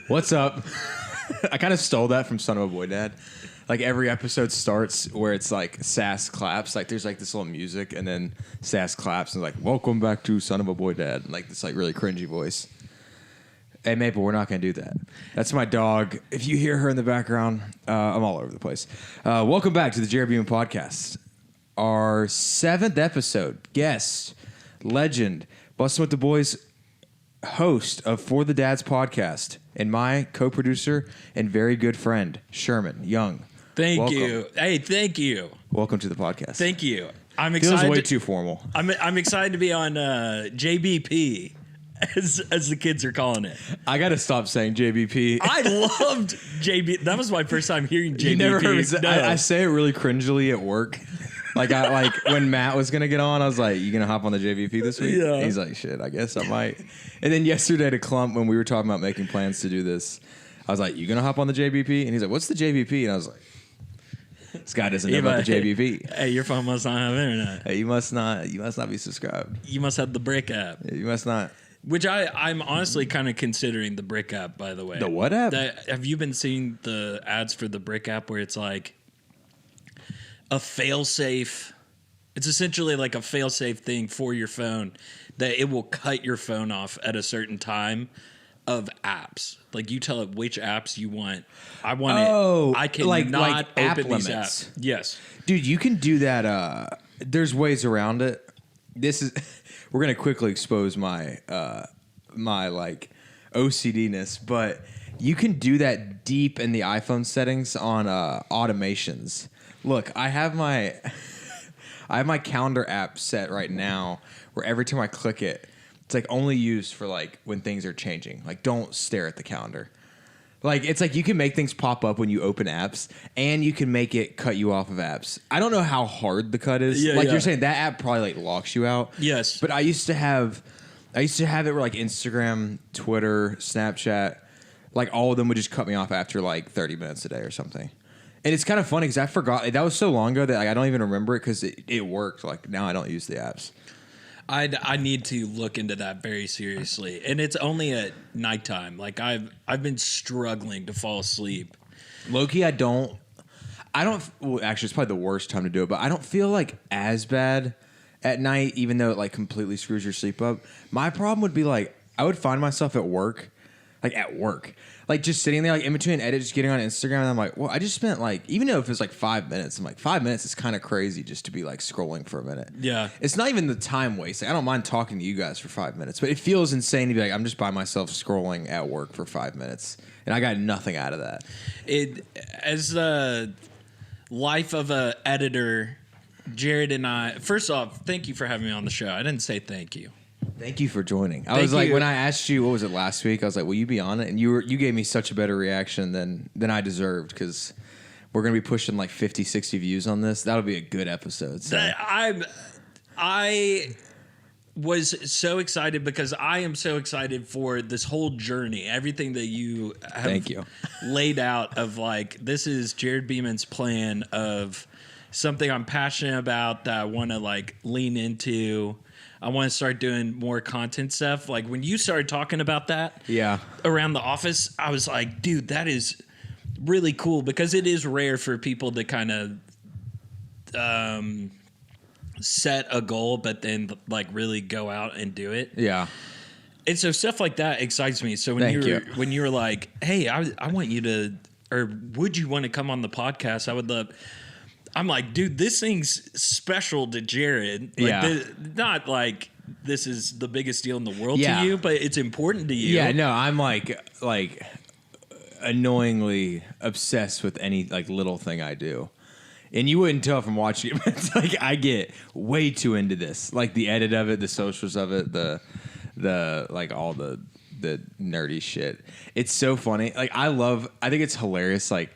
What's up? I kind of stole that from Son of a Boy Dad. Like every episode starts where it's like Sass claps. Like there's like this little music and then Sass claps and like, welcome back to Son of a Boy Dad. And like this like really cringy voice. Hey Maple, we're not going to do that. That's my dog. If you hear her in the background, I'm all over the place. Welcome back to the Jarod Beeman podcast. Our 7th episode, guest, legend, Bustin' with the Boys, host of For the Dads podcast, and my co-producer and very good friend, Sherman Young. Thank you. Hey, thank you. Welcome to the podcast. Thank you. I'm excited. Feels way too formal. I'm excited to be on JBP, as the kids are calling it. I got to stop saying JBP. I loved JB. That was my first time hearing JBP. You never heard me say, I say it really cringily at work. Like when Matt was gonna get on, I was like, "You gonna hop on the JVP this week?" Yeah. And he's like, "Shit, I guess I might." And then yesterday to Clump, when we were talking about making plans to do this, I was like, "You gonna hop on the JVP?" And he's like, "What's the JVP?" And I was like, "This guy doesn't know about the JVP." Hey, your phone must not have internet. Hey, you must not be subscribed. You must have the Brick app. You must not. Which I'm honestly kind of considering the Brick app, by the way. The what app? Have you been seeing the ads for the Brick app where it's like a fail-safe? It's essentially like a fail-safe thing for your phone that it will cut your phone off at a certain time of apps. Like you tell it which apps you want. I want it. I can like not app open these limits. apps. Yes. Dude, you can do that. There's ways around it. We're gonna quickly expose my my like OCD-ness, but you can do that deep in the iPhone settings on automations. Look, I have my calendar app set right now where every time I click it, it's like only used for like when things are changing. Like don't stare at the calendar. Like it's like you can make things pop up when you open apps and you can make it cut you off of apps. I don't know how hard the cut is. You're saying that app probably like locks you out. Yes. But I used to have it where like Instagram, Twitter, Snapchat, like all of them would just cut me off after like 30 minutes a day or something. And it's kind of funny because I forgot. That was so long ago that like, I don't even remember it because it worked. Like now I don't use the apps. I need to look into that very seriously. And it's only at nighttime. Like I've been struggling to fall asleep. Low-key, I don't well, actually it's probably the worst time to do it, but I don't feel like as bad at night, even though it like completely screws your sleep up. My problem would be like I would find myself at work, like just sitting there, like in between edits, just getting on Instagram, and I'm like, well, I just spent like, even though if it's like 5 minutes, I'm like, 5 minutes is kind of crazy just to be like scrolling for a minute. Yeah. It's not even the time waste. Like, I don't mind talking to you guys for 5 minutes, but it feels insane to be like, I'm just by myself scrolling at work for 5 minutes, and I got nothing out of that. As the life of a editor, Jarod and I, first off, thank you for having me on the show. I didn't say thank you. Thank you for joining. I was like, when I asked you, what was it last week? I was like, will you be on it? And you gave me such a better reaction than I deserved because we're going to be pushing like 50, 60 views on this. That'll be a good episode. So. I was so excited because I am so excited for this whole journey. Everything that you have laid out of like, this is Jarod Beeman's plan of something I'm passionate about that I want to like lean into. I want to start doing more content stuff. Like when you started talking about that around the office, I was like, dude, that is really cool because it is rare for people to kind of set a goal, but then like really go out and do it. Yeah. And so stuff like that excites me. So when you were like, hey, I want you to, or would you want to come on the podcast? I would love. I'm like, dude, this thing's special to Jarod. Like, not like this is the biggest deal in the world to you, but it's important to you. Yeah, no, I'm like annoyingly obsessed with any like little thing I do. And you wouldn't tell from watching it, but it's like I get way too into this. Like the edit of it, the socials of it, the like all the nerdy shit. It's so funny. Like I think it's hilarious, like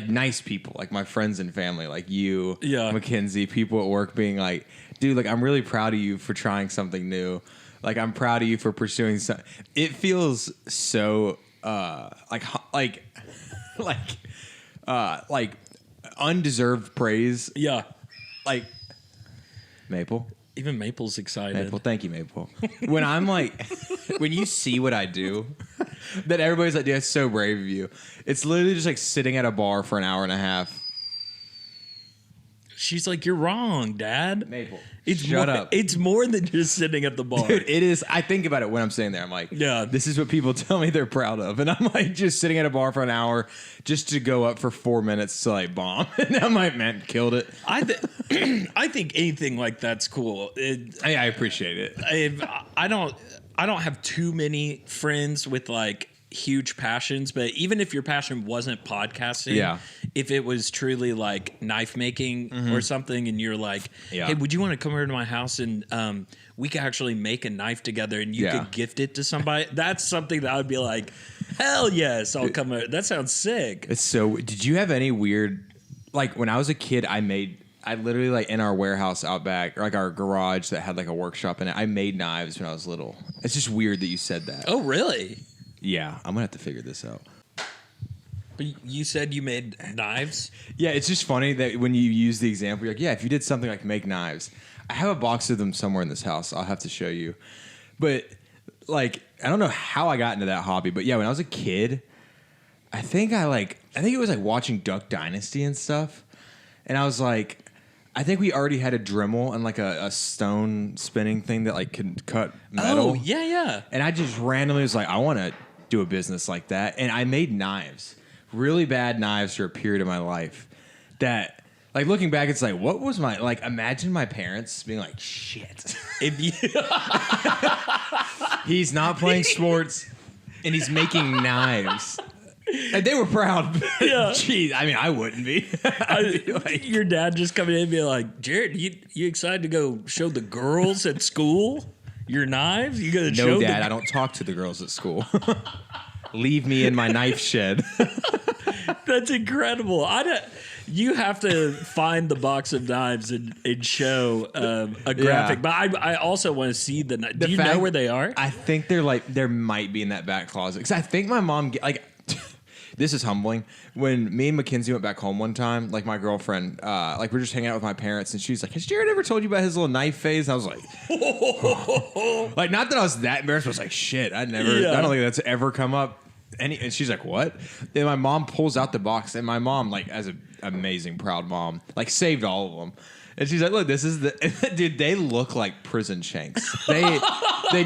nice people, like my friends and family, like you, Mackenzie, people at work being like, dude, like I'm really proud of you for trying something new. Like I'm proud of you for pursuing something. It feels so like undeserved praise. Yeah. Like Maple. Even Maple's excited. Maple, thank you, Maple. When I'm like when you see what I do, that everybody's like, dude, that's so brave of you. It's literally just like sitting at a bar for an hour and a half. She's like, you're wrong, Dad. Maple, Shut up. It's more than just sitting at the bar. Dude, it is. I think about it when I'm sitting there. I'm like, yeah, this is what people tell me they're proud of. And I'm like just sitting at a bar for an hour just to go up for 4 minutes to like bomb. And I'm like, man, killed it. I think anything like that's cool. I appreciate it. I don't have too many friends with like huge passions, but even if your passion wasn't podcasting, if it was truly like knife making or something, and you're like, hey, would you want to come over to my house and we could actually make a knife together and you could gift it to somebody? That's something that I would be like, hell yes, I'll come over. That sounds sick. It's so. Did you have any weird, like when I was a kid, I literally like in our warehouse out back, or like our garage that had like a workshop in it, I made knives when I was little. It's just weird that you said that. Oh, really? Yeah, I'm gonna have to figure this out. But you said you made knives? Yeah, it's just funny that when you use the example, you're like, yeah, if you did something like make knives. I have a box of them somewhere in this house. I'll have to show you. But like, I don't know how I got into that hobby, but yeah, when I was a kid, I think it was like watching Duck Dynasty and stuff. And I was like, I think we already had a Dremel and like a stone spinning thing that like could cut metal. Oh, yeah. And I just randomly was like, I want to do a business like that. And I made knives, really bad knives for a period of my life that, like, looking back, it's like, what was my, like, imagine my parents being like, shit. If you He's not playing sports and he's making knives. And they were proud. Yeah. Jeez, I mean, I wouldn't be. Like, your dad just coming in and be like, Jared, you excited to go show the girls at school your knives? You gonna show No, Dad, I don't talk to the girls at school. Leave me in my knife shed. That's incredible. You have to find the box of knives and show a graphic. Yeah. But I also want to see the knife. Do you know where they are? I think there might be in that back closet. Because I think my mom, like, this is humbling. When me and Mackenzie went back home one time, like my girlfriend, like we're just hanging out with my parents, and she's like, "Has Jared ever told you about his little knife phase?" And I was like, like, not that I was that embarrassed. But I was like, shit, I don't think that's ever come up. And she's like, what? And my mom pulls out the box, and my mom, like, as an amazing, proud mom, like, saved all of them. And she's like, look, this is the... Dude, they look like prison shanks. They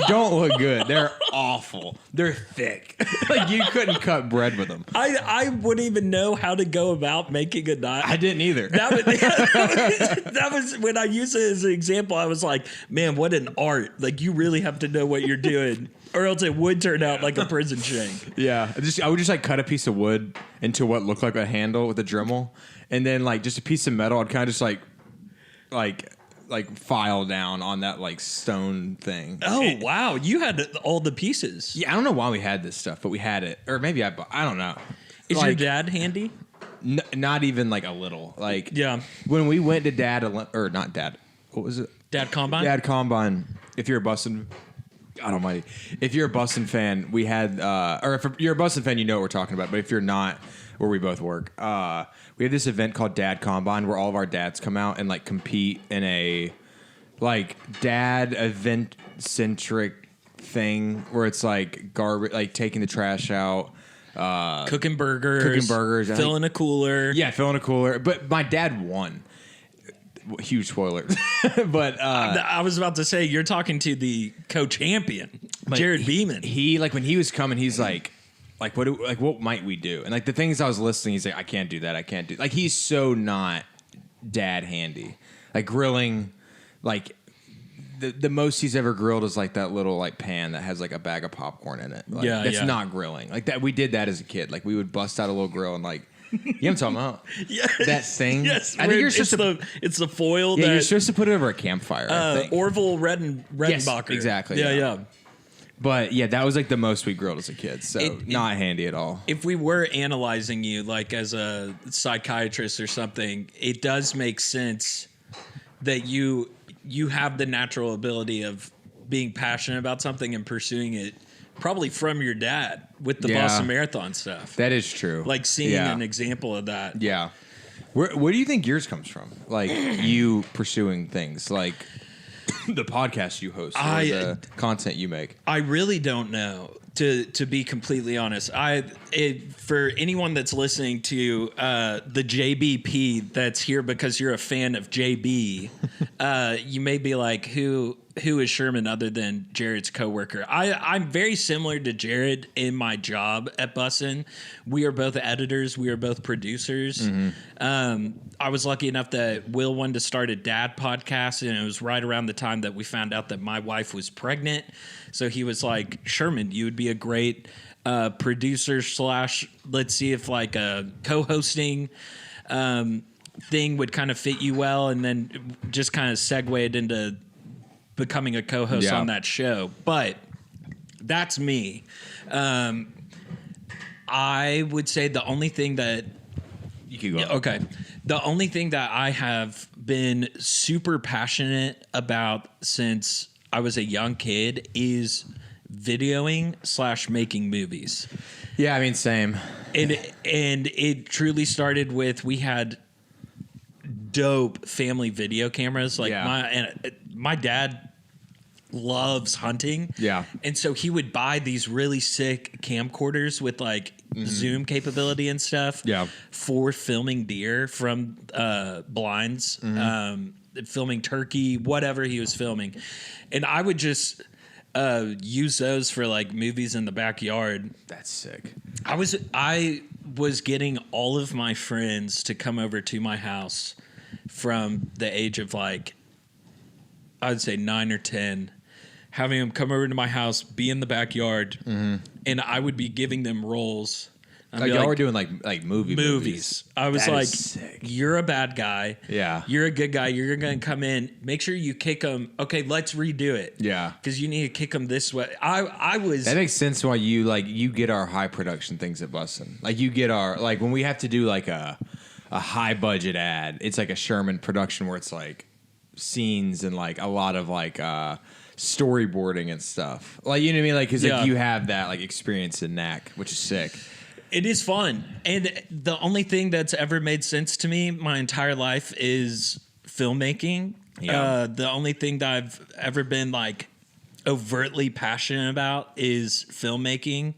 don't look good. They're awful. They're thick. Like, you couldn't cut bread with them. I wouldn't even know how to go about making a knife. I didn't either. That was when I used it as an example. I was like, man, what an art. Like, you really have to know what you're doing, or else it would turn out like a prison shank. Yeah. I would just, like, cut a piece of wood into what looked like a handle with a Dremel. And then, like, just a piece of metal, I'd kind of just, like file down on that like stone thing. Oh, wow. You had all the pieces. Yeah, I don't know why we had this stuff, but we had it. Or maybe I don't know. Is your dad handy? Not even like a little. Like, yeah. When we went to what was it? Dad Combine? Dad Combine. If you're a Bussin', God almighty. If you're a Bussin' fan, we had, or if you're a Bussin' fan, you know what we're talking about. But if you're not, where we both work, we have this event called Dad Combine where all of our dads come out and like compete in a like dad event centric thing where it's like garbage, like taking the trash out, cooking burgers, filling a cooler. Yeah, filling a cooler. But my dad won. Huge spoiler. But I was about to say, you're talking to the co-champion, Jarod Beeman. He like when he was coming, he's like what might we do? And like the things I was listening, he's like, I can't do that. I can't do. Like he's so not dad handy. Like grilling, like the most he's ever grilled is like that little like pan that has like a bag of popcorn in it. Like, that's not grilling. Like that we did that as a kid. Like we would bust out a little grill and like. You know what I'm talking about? Yes. That thing? Yes. I think you're supposed it's the foil. Yeah, you're supposed to put it over a campfire. I think. Orville Redenbacher. Yes, exactly. Yeah. But yeah, that was like the most we grilled as a kid. So not handy at all. If we were analyzing you like as a psychiatrist or something, it does make sense that you have the natural ability of being passionate about something and pursuing it. Probably from your dad with the Boston Marathon stuff. That is true. Like seeing an example of that. Yeah. Where do you think yours comes from? Like you pursuing things like the podcast you host or the content you make? I really don't know. To be completely honest, for anyone that's listening to the JBP that's here because you're a fan of JB, you may be like, who is Sherman other than Jarod's coworker? I'm very similar to Jarod in my job at Bussin'. We are both editors. We are both producers. Mm-hmm. I was lucky enough that Will wanted to start a dad podcast, and it was right around the time that we found out that my wife was pregnant. So he was like, Sherman, you would be a great producer / let's see if like a co-hosting thing would kind of fit you well. And then just kind of segued into becoming a co-host on that show. But that's me. I would say the only thing that you can go on. Okay. The only thing that I have been super passionate about since I was a young kid is videoing / making movies. Yeah, I mean, same. And it truly started with, we had dope family video cameras. Like my dad loves hunting. Yeah. And so he would buy these really sick camcorders with like zoom capability and stuff. Yeah. For filming deer from blinds, filming turkey, whatever he was filming. And I would just use those for like movies in the backyard. That's sick. I was getting all of my friends to come over to my house from the age of like, I'd say 9 or 10, having them come over to my house, be in the backyard, and I would be giving them roles. Y'all were doing like movies. I was like, you're a bad guy. Yeah. You're a good guy. You're going to come in. Make sure you kick them. Okay, let's redo it. Yeah. Because you need to kick them this way. I was... That makes sense why you get our high production things at Bussin'. Like you get our... Like when we have to do like a high budget ad, it's like a Sherman production where it's like scenes and like a lot of like storyboarding and stuff. Like, you know what I mean? Like, because like you have that like experience in knack, which is sick. It is fun. And the only thing that's ever made sense to me my entire life is filmmaking. Yeah. The only thing that I've ever been like overtly passionate about is filmmaking.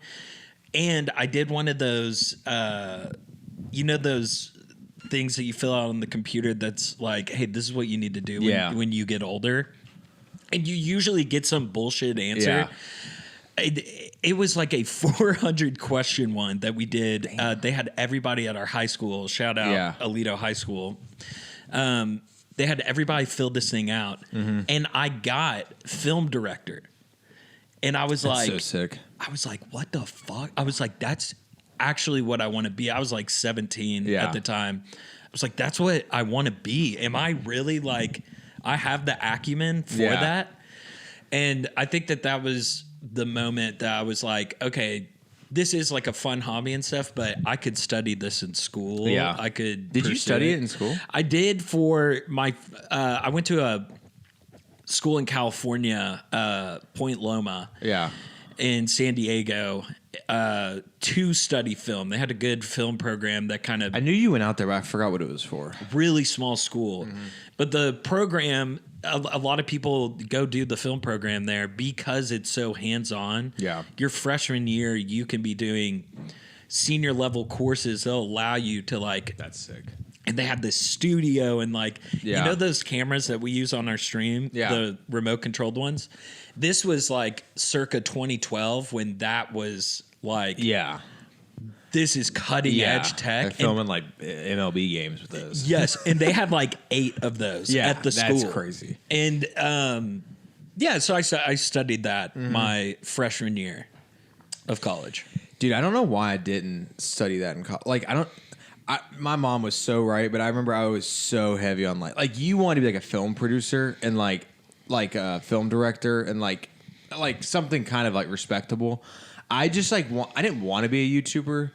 And I did one of those, those things that you fill out on the computer that's like, hey, this is what you need to do when you get older. And you usually get some bullshit answer. Yeah. It was like a 400 question one that we did. They had everybody at our high school, shout out Alito High School. They had everybody fill this thing out. Mm-hmm. And I got film director. And I was like, so sick. I was like, what the fuck? I was like, that's actually what I want to be. I was like 17 at the time. I was like, that's what I want to be. Am I really like, I have the acumen for that? And I think that was the moment that I was like, okay, this is like a fun hobby and stuff, but I could study this in school. Yeah. I could. Did you study it in school? I did for my, I went to a school in California, Point Loma. Yeah. In San Diego, to study film. They had a good film program that kind of... I knew you went out there, but I forgot what it was for. Really small school. Mm-hmm. But the program, a lot of people go do the film program there because it's so hands-on. Yeah. Your freshman year, you can be doing senior level courses. They'll allow you to like... That's sick. And they had this studio and like, you know those cameras that we use on our stream? Yeah. The remote controlled ones? This was like circa 2012 when that was like, this is cutting edge tech. They're filming like MLB games with those. Yes. And they had like 8 of those at the school. That's crazy. And so I studied that my freshman year of college. Dude, I don't know why I didn't study that in college. Like, my mom was so right, but I remember I was so heavy on like you want to be like a film producer and like a film director and like something kind of like respectable. I just like I didn't want to be a YouTuber,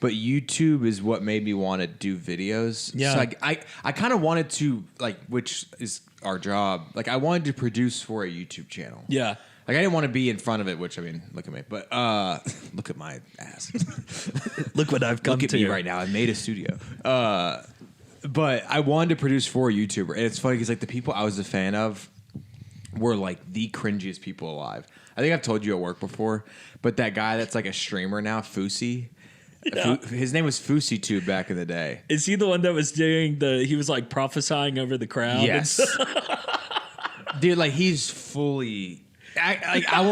but YouTube is what made me want to do videos. Yeah. So like I kind of wanted to like, which is our job. Like I wanted to produce for a YouTube channel. Yeah. Like I didn't want to be in front of it, which I mean, look at me, but look at my ass. Look what I've come to. Look at me right now. I made a studio. But I wanted to produce for a YouTuber, and it's funny because like the people I was a fan of were like the cringiest people alive. I think I've told you at work before, but that guy that's like a streamer now, Fousey. Yeah. His name was Fousey Tube back in the day. Is he the one that was doing he was like prophesying over the crowd? Yes. Dude, like he's fully... I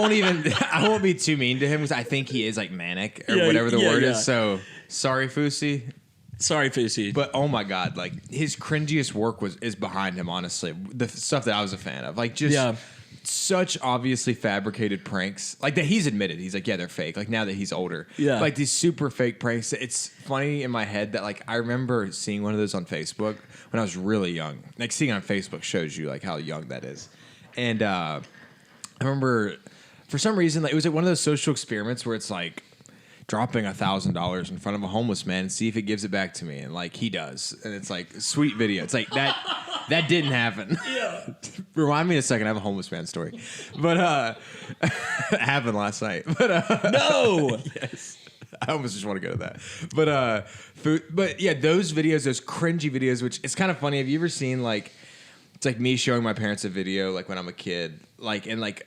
won't be too mean to him because I think he is like manic or whatever the word is. So sorry, Fousey. Sorry, Fousey. But oh my God, like his cringiest work is behind him, honestly. The stuff that I was a fan of. Like just such obviously fabricated pranks. Like that he's admitted. He's like, yeah, they're fake. Like now that he's older. Yeah. Like these super fake pranks. It's funny in my head that like I remember seeing one of those on Facebook when I was really young. Like seeing it on Facebook shows you like how young that is. And I remember for some reason like it was like one of those social experiments where it's like dropping $1,000 in front of a homeless man and see if it gives it back to me, and like he does, and it's like sweet video. It's like that didn't happen. Yeah. Remind me in a second. I have a homeless man story, but it happened last night. But no, yes, I almost just want to go to that. But yeah, those videos, those cringy videos, which it's kind of funny. Have you ever seen like it's like me showing my parents a video like when I'm a kid, like and like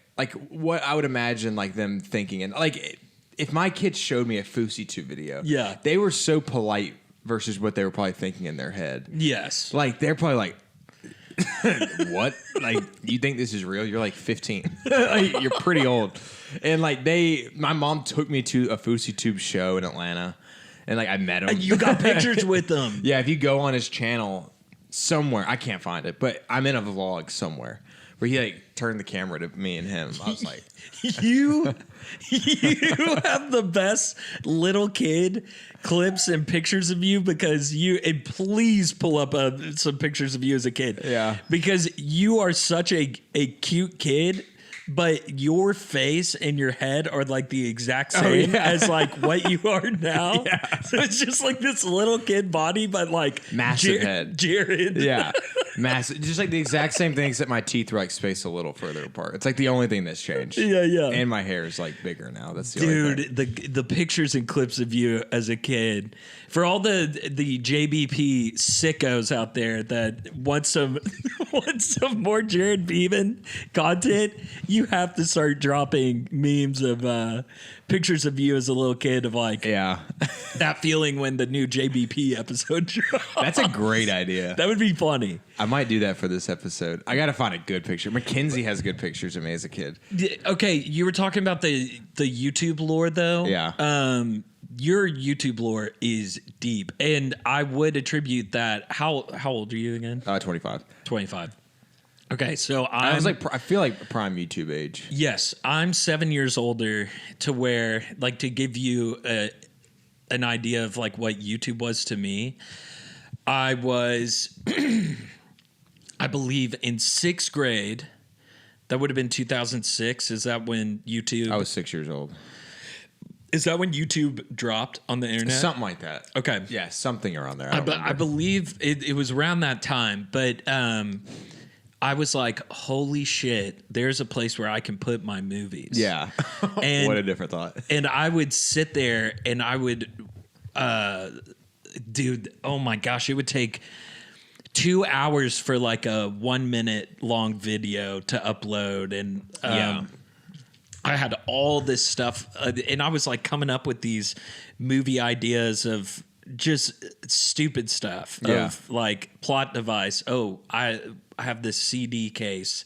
what I would imagine like them thinking, and like. If my kids showed me a Fousey Tube video, they were so polite versus what they were probably thinking in their head. Yes. Like, they're probably like, what? Like, you think this is real? You're like 15. Like, you're pretty old. And like, my mom took me to a Fousey Tube show in Atlanta, and like, I met him. You got pictures with them. Yeah, if you go on his channel somewhere, I can't find it, but I'm in a vlog somewhere where he like turned the camera to me and him. I was like, you have the best little kid clips and pictures of you because and please pull up some pictures of you as a kid. Yeah. Because you are such a cute kid, but your face and your head are like the exact same as like what you are now. Yeah. So it's just like this little kid body, but like massive head. Jarod. Yeah. Massive. Just like the exact same thing, except my teeth were like spaced a little further apart. It's like the only thing that's changed. Yeah, yeah. And my hair is like bigger now. That's the only thing. The pictures and clips of you as a kid. For all the JBP sickos out there that want some more Jarod Beeman content, you have to start dropping memes of pictures of you as a little kid of like that feeling when the new JBP episode drops. That's a great idea. That would be funny. I might do that for this episode. I got to find a good picture. Mackenzie has good pictures of me as a kid. Okay, you were talking about the YouTube lore though. Yeah. Your YouTube lore is deep, and I would attribute that. How old are you again? 25. 25. Okay, so I feel like prime YouTube age. Yes, I'm 7 years older to where, like, to give you an idea of like what YouTube was to me. I was, I believe, in 6th grade. That would have been 2006. Is that when YouTube? I was 6 years old. Is that when YouTube dropped on the internet? Something like that. Okay. Yeah, something around there. I believe it was around that time, but I was like, holy shit, there's a place where I can put my movies. Yeah. And, what a different thought. And I would sit there and I would, dude, oh my gosh, it would take 2 hours for like a 1 minute long video to upload. And I had all this stuff, and I was like coming up with these movie ideas of just stupid stuff of like plot device. Oh, I have this CD case,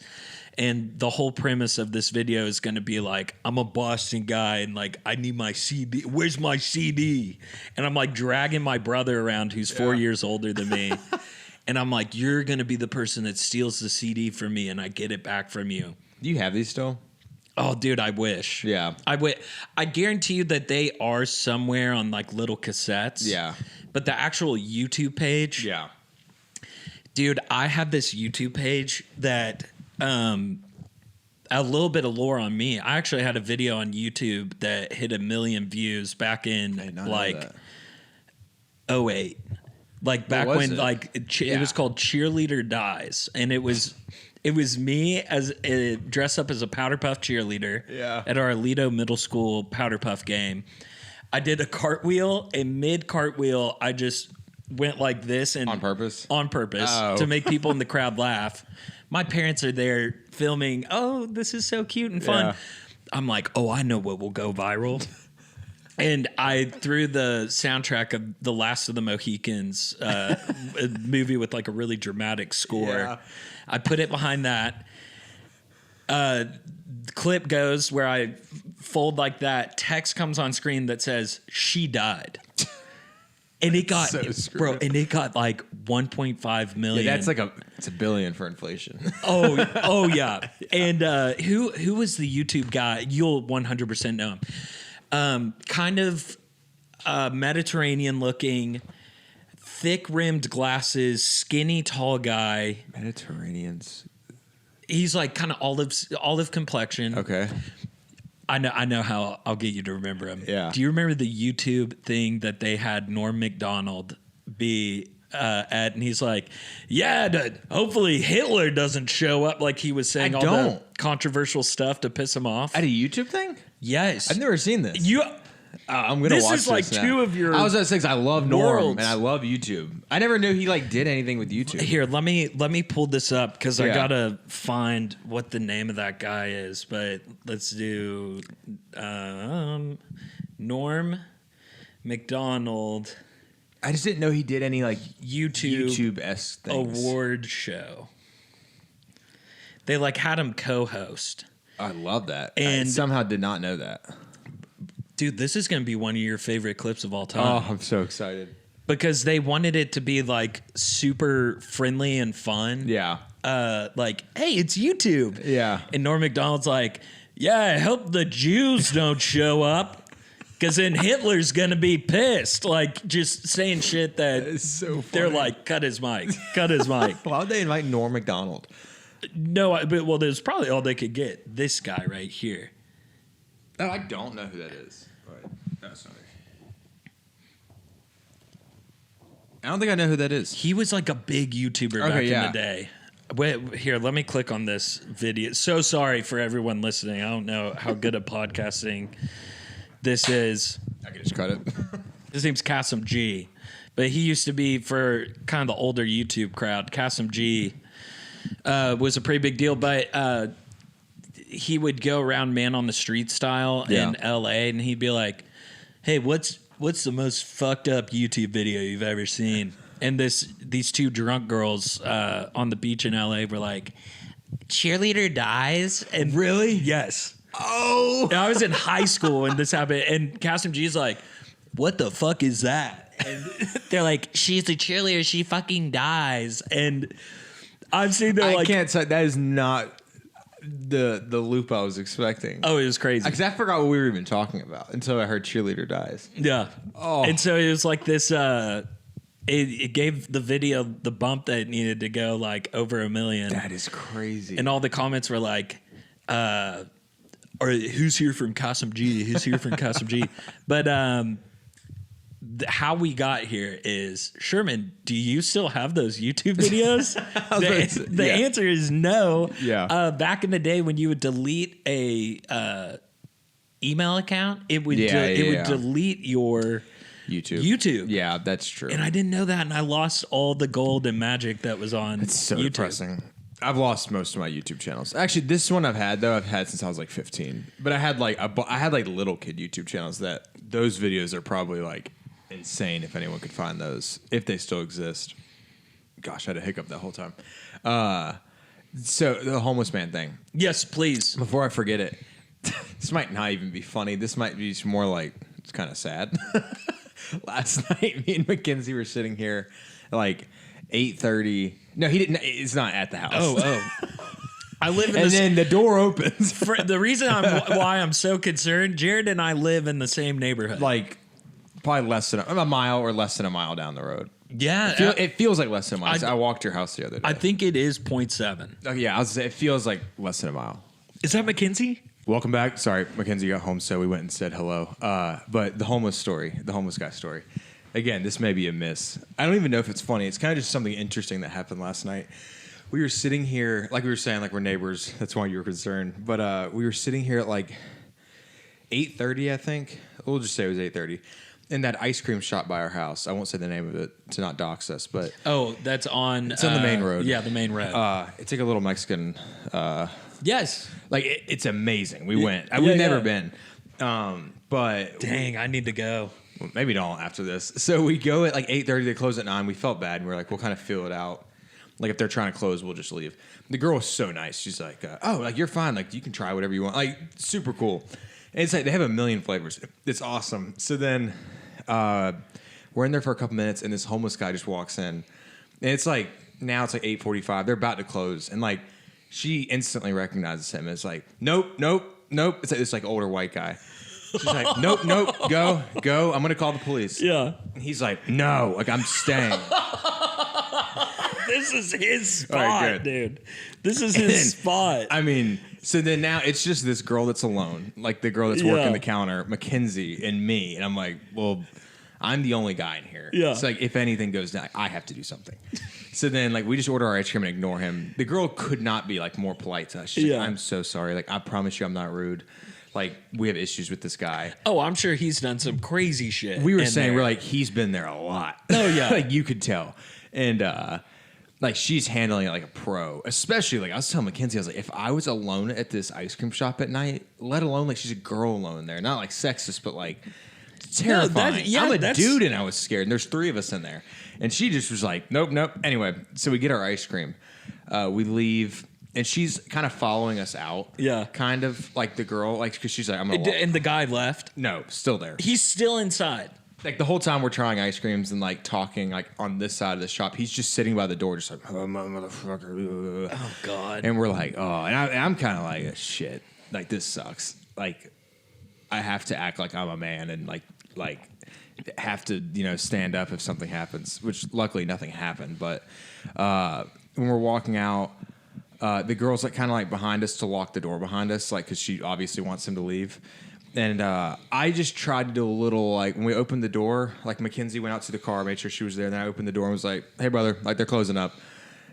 and the whole premise of this video is going to be like, I'm a Boston guy and like I need my CD. Where's my CD? And I'm like dragging my brother around who's 4 years older than me. And I'm like, you're going to be the person that steals the CD from me and I get it back from you. Do you have these still? Oh, dude, I wish. Yeah. I guarantee you that they are somewhere on like little cassettes. Yeah. But the actual YouTube page. Yeah. Dude, I have this YouTube page that a little bit of lore on me. I actually had a video on YouTube that hit 1 million views back in like 2008. Like back when like it was called Cheerleader Dies, and it was me as dressed up as a Powder Puff cheerleader at our Alito Middle School Powder Puff game. I did a cartwheel, and mid cartwheel, I just went like this and on purpose to make people in the crowd laugh. My parents are there filming. Oh, this is so cute and fun. Yeah. I'm like, oh, I know what will go viral. And I threw the soundtrack of The Last of the Mohicans, a movie with like a really dramatic score. Yeah. I put it behind that. The clip goes where I fold like that. Text comes on screen that says, "She died." And it got, and it got like 1.5 million. Yeah, that's like it's $1 billion for inflation. Oh yeah. And who was the YouTube guy? You'll 100% know him. Kind of Mediterranean looking, thick rimmed glasses, skinny tall guy. Mediterraneans. He's like kind of olive complexion. Okay. I know how I'll get you to remember him. Yeah. Do you remember the YouTube thing that they had Norm Macdonald be at? And he's like, yeah, hopefully Hitler doesn't show up, like he was saying the controversial stuff to piss him off. At a YouTube thing? Yes. I've never seen this. I'm gonna this watch is like this now. two of your I was at 6. I love Norm worlds. and I love YouTube. I never knew he like did anything with YouTube. Here, let me pull this up because I gotta find what the name of that guy is. But let's do Norm Macdonald. I just didn't know he did any like YouTube-esque things. Award show. They like had him co-host. I love that. And I somehow did not know that. Dude, this is going to be one of your favorite clips of all time. Oh, I'm so excited. Because they wanted it to be like super friendly and fun. Yeah. Like, hey, it's YouTube. Yeah. And Norm Macdonald's like, yeah, I hope the Jews don't show up because then Hitler's going to be pissed. Like, just saying shit that so they're like, cut his mic. Cut his mic. Why would they invite Norm Macdonald? No, but there's probably all they could get. This guy right here. Oh, I don't know who that is. That's not it. I don't think I know who that is. He was like a big YouTuber back in the day. Wait, here, let me click on this video. So sorry for everyone listening. I don't know how good at podcasting this is. I can just cut it. His name's Kasim G. But he used to be for kind of the older YouTube crowd. Kasim G was a pretty big deal. But he would go around Man on the Street style in L.A. and he'd be like, hey, what's the most fucked up YouTube video you've ever seen? And these two drunk girls on the beach in L.A. were like, cheerleader dies. And really? Yes. Oh. And I was in high school when this happened. And Kasim G's like, what the fuck is that? And they're like, she's a cheerleader. She fucking dies. And I'm sitting there like, I can't say that is not the loop I was expecting. Oh, it was crazy. Because I forgot what we were even talking about until I heard cheerleader dies. Yeah. Oh. And so it was like this, it gave the video the bump that it needed to go like over 1 million. That is crazy. And all the comments were like, or who's here from Kasim G? Who's here from Kasim G? But how we got here is, Sherman, do you still have those YouTube videos? The answer is no. Yeah. Back in the day when you would delete a email account, it would delete your YouTube. Yeah, that's true. And I didn't know that, and I lost all the gold and magic that was on It's so YouTube. depressing. I've lost most of my YouTube channels. Actually, this one I've had since I was like 15. But I had like little kid YouTube channels that those videos are probably like insane if anyone could find those, if they still exist. Gosh, I had a hiccup that whole time. So the homeless man thing. Yes, please. Before I forget it, this might not even be funny. This might be just more like it's kind of sad. Last night, me and Mackenzie were sitting here at like 8:30. No, he didn't. It's not at the house. Oh. I live in and then the door opens. The reason why I'm so concerned, Jarod and I live in the same neighborhood. Like probably less than a mile or less than a mile down the road. Yeah. It feels like less than a mile. I walked your house the other day. I think it is 0.7. Oh, yeah, it feels like less than a mile. Is that Mackenzie? Welcome back. Sorry, Mackenzie got home, so we went and said hello. But the homeless guy story. Again, this may be a miss. I don't even know if it's funny. It's kind of just something interesting that happened last night. We were sitting here, like we were saying, like we're neighbors. That's why you were concerned. But we were sitting here at like 8:30, I think. We'll just say it was 8:30. in that ice cream shop by our house. I won't say the name of it to not dox us, but that's on. It's on the main road. Yeah, the main road. It's like a little Mexican. Yes, like it's amazing. We went. We've never been, but dang, I need to go. Well, maybe don't after this. So we go at like 8:30. They close at 9. We felt bad, and we're like, we'll kind of feel it out. Like if they're trying to close, we'll just leave. The girl was so nice. She's like, oh, like you're fine. Like you can try whatever you want. Like super cool. And it's like they have a million flavors. It's awesome. So then we're in there for a couple minutes, and this homeless guy just walks in. And it's like now it's like 8:45. They're about to close, and like she instantly recognizes him. It's like nope. It's like this like older white guy. She's like, nope, go. I'm gonna call the police. Yeah. And he's like, no, like I'm staying. This is his spot, dude. This is his spot. I mean, so then now it's just this girl that's alone, like the girl that's working the counter, Mackenzie, and me. And I'm like, well, I'm the only guy in here. Yeah. It's like if anything goes down, I have to do something. So then like we just order our ice cream and ignore him. The girl could not be like more polite to us. She's like, I'm so sorry. Like I promise you I'm not rude. Like, we have issues with this guy. Oh, I'm sure he's done some crazy shit. We were saying, we're like, he's been there a lot. Oh, yeah. Like, you could tell. And, like, she's handling it like a pro. Especially, like, I was telling Mackenzie, I was like, if I was alone at this ice cream shop at night, let alone, like, she's a girl alone there. Not, like, sexist, but, like, terrifying. I'm a dude, and I was scared. And there's 3 of us in there. And she just was like, nope. Anyway, so we get our ice cream. We leave. And she's kind of following us out. Yeah. Kind of like the girl, like, because she's like, I'm going to walk. And the guy left? No, still there. He's still inside. Like, the whole time we're trying ice creams and, like, talking, like, on this side of the shop, he's just sitting by the door, just like, oh, motherfucker. Oh, God. And we're like, oh. And I'm kind of like, shit. Like, this sucks. Like, I have to act like I'm a man and, like have to, stand up if something happens, which luckily nothing happened. But when we're walking out, the girl's like kind of like behind us to lock the door behind us, like because she obviously wants him to leave. And I just tried to do a little like when we opened the door, like Mackenzie went out to the car, made sure she was there, and then I opened the door and was like, "Hey, brother, like they're closing up."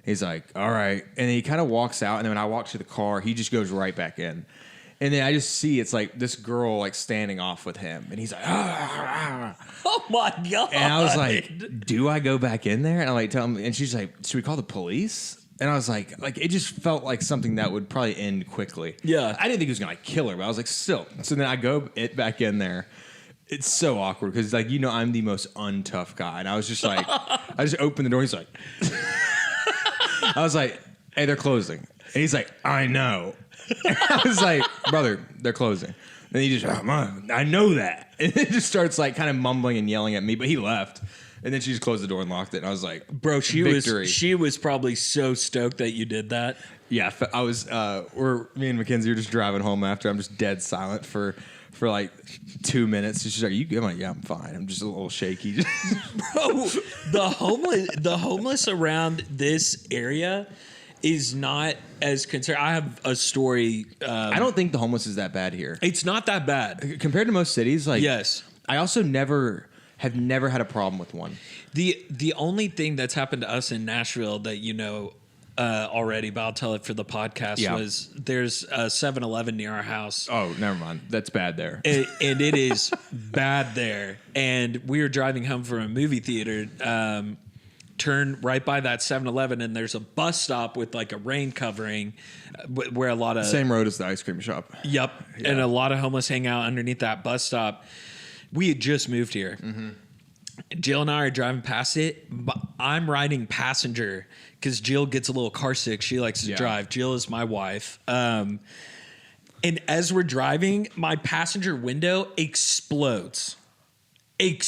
He's like, "All right," and then he kind of walks out, and then when I walk to the car, he just goes right back in. And then I just see it's like this girl like standing off with him, and he's like, "Oh my God!" And I was like, "Do I go back in there?" And I like tell him, and she's like, "Should we call the police?" And I was like it just felt like something that would probably end quickly. Yeah. I didn't think he was going to like kill her, but I was like, still. So then I go back in there. It's so awkward because, like, I'm the most untough guy. And I was just like, I just opened the door. He's like, I was like, hey, they're closing. And he's like, I know. And I was like, brother, they're closing. And he just, I know that. And it just starts like kind of mumbling and yelling at me, but he left. And then she just closed the door and locked it. And I was like, bro, she victory. was probably so stoked that you did that. Yeah, I was. Me and Mackenzie were just driving home after. I'm just dead silent for like 2 minutes. She's like, "You good?" I'm like, "Yeah, I'm fine. I'm just a little shaky." Bro, the homeless around this area is not as concerned. I have a story. I don't think the homeless is that bad here. It's not that bad compared to most cities. Like, yes, I also have never had a problem with one. The only thing that's happened to us in Nashville that already, but I'll tell it for the podcast, was there's a 7-Eleven near our house. Oh, never mind. That's bad there. And it is bad there. And we were driving home from a movie theater, turn right by that 7-Eleven, and there's a bus stop with like a rain covering where a lot of... Same road as the ice cream shop. Yep. Yeah. And a lot of homeless hang out underneath that bus stop. We had just moved here. Mm-hmm. Jill and I are driving past it. I'm riding passenger because Jill gets a little car sick. She likes to drive. Jill is my wife. And as we're driving, my passenger window explodes. Do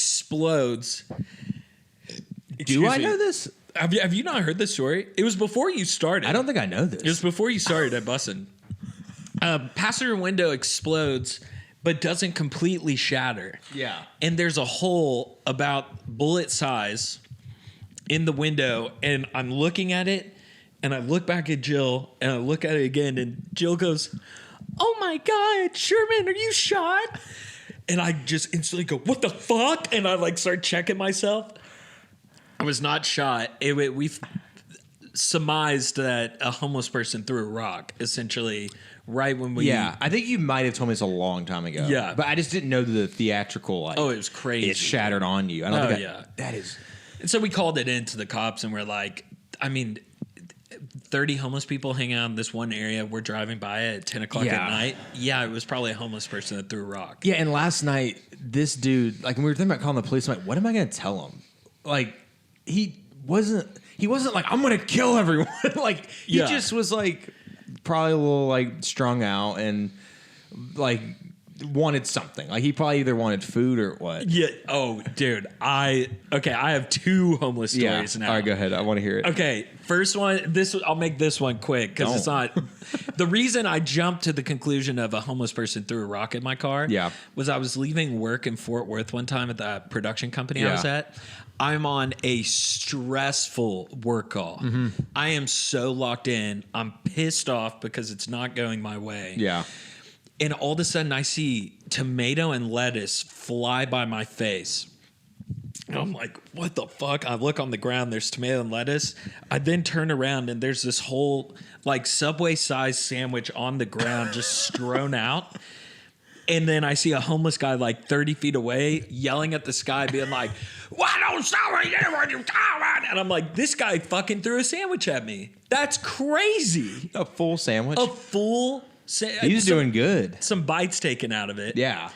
I know this? Have you not heard this story? It was before you started. I don't think I know this. It was before you started at Bussin'. Passenger window explodes, but doesn't completely shatter. Yeah. And there's a hole about bullet size in the window, and I'm looking at it, and I look back at Jill, and I look at it again, and Jill goes, "Oh my God, Sherman, are you shot?" And I just instantly go, "What the fuck?" And I like start checking myself. I was not shot. surmised that a homeless person threw a rock, essentially, right when we... Yeah, I think you might have told me this a long time ago. Yeah. But I just didn't know the theatrical, like... Oh, it was crazy. It shattered on you. I don't think yeah. That is... And so we called it in to the cops, and we're like, 30 homeless people hang out in this one area. We're driving by it at 10 o'clock at night. Yeah, it was probably a homeless person that threw a rock. Yeah, and last night, this dude, like, when we were thinking about calling the police, I'm like, what am I going to tell him? Like, he wasn't like, I'm going to kill everyone. Like, he just was, like, probably a little, like, strung out and, like, wanted something. Like, he probably either wanted food or what. Yeah. Oh, dude. I have 2 homeless stories now. All right, go ahead. I want to hear it. Okay. First one, I'll make this one quick because it's not... The reason I jumped to the conclusion of a homeless person threw a rock at my car was I was leaving work in Fort Worth one time at the production company I was at. I'm on a stressful work call. Mm-hmm. I am so locked in. I'm pissed off because it's not going my way. Yeah. And all of a sudden, I see tomato and lettuce fly by my face. And I'm like, what the fuck? I look on the ground. There's tomato and lettuce. I then turn around, and there's this whole, like, Subway-sized sandwich on the ground just strewn out. And then I see a homeless guy, like, 30 feet away yelling at the sky, being like, why don't somebody get what you're talking? And I'm like, this guy fucking threw a sandwich at me. That's crazy. A full sandwich? A full He's doing good. Some bites taken out of it. Yeah.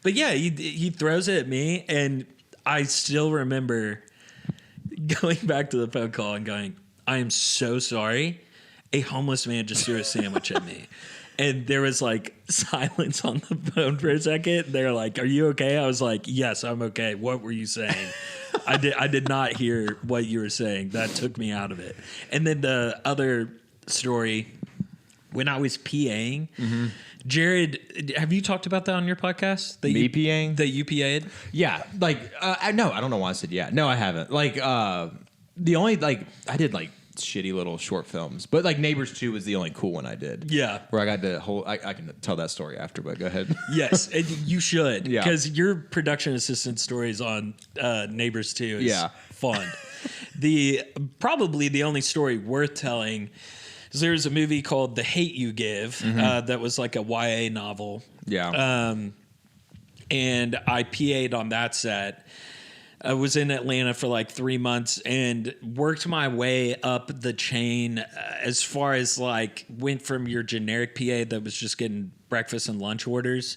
But yeah, he throws it at me, and I still remember going back to the phone call and going, I am so sorry. A homeless man just threw a sandwich at me. And there was like silence on the phone for a second. They're like, are you okay? I was like, yes, I'm okay. What were you saying? I did not hear what you were saying. That took me out of it. And then the other story, when I was PAing, Jarod, have you talked about that on your podcast? Me PAing? That you PA'd? Yeah. Like, no, I don't know why I said yeah. No, I haven't. Like, the only, like, I did, like, shitty little short films. But, like, Neighbors 2 was the only cool one I did. Yeah. Where I got to hold, I can tell that story after, but go ahead. Yes, and you should. Yeah. Because your production assistant stories on Neighbors 2 is fun. Probably the only story worth telling is there's a movie called The Hate You Give that was like a YA novel. Yeah. And I PA'd on that set. I was in Atlanta for like 3 months and worked my way up the chain as far as like went from your generic PA that was just getting breakfast and lunch orders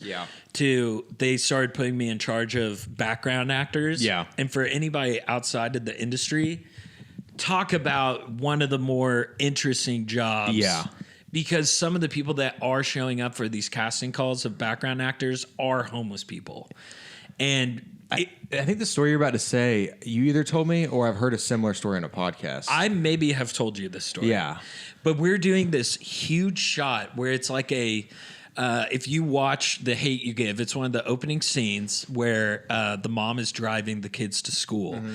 to they started putting me in charge of background actors. Yeah. And for anybody outside of the industry, talk about one of the more interesting jobs. Yeah. Because some of the people that are showing up for these casting calls of background actors are homeless people. And I think the story you're about to say, you either told me or I've heard a similar story on a podcast. I maybe have told you this story. Yeah. But we're doing this huge shot where it's like if you watch The Hate You Give, it's one of the opening scenes where the mom is driving the kids to school. Mm-hmm.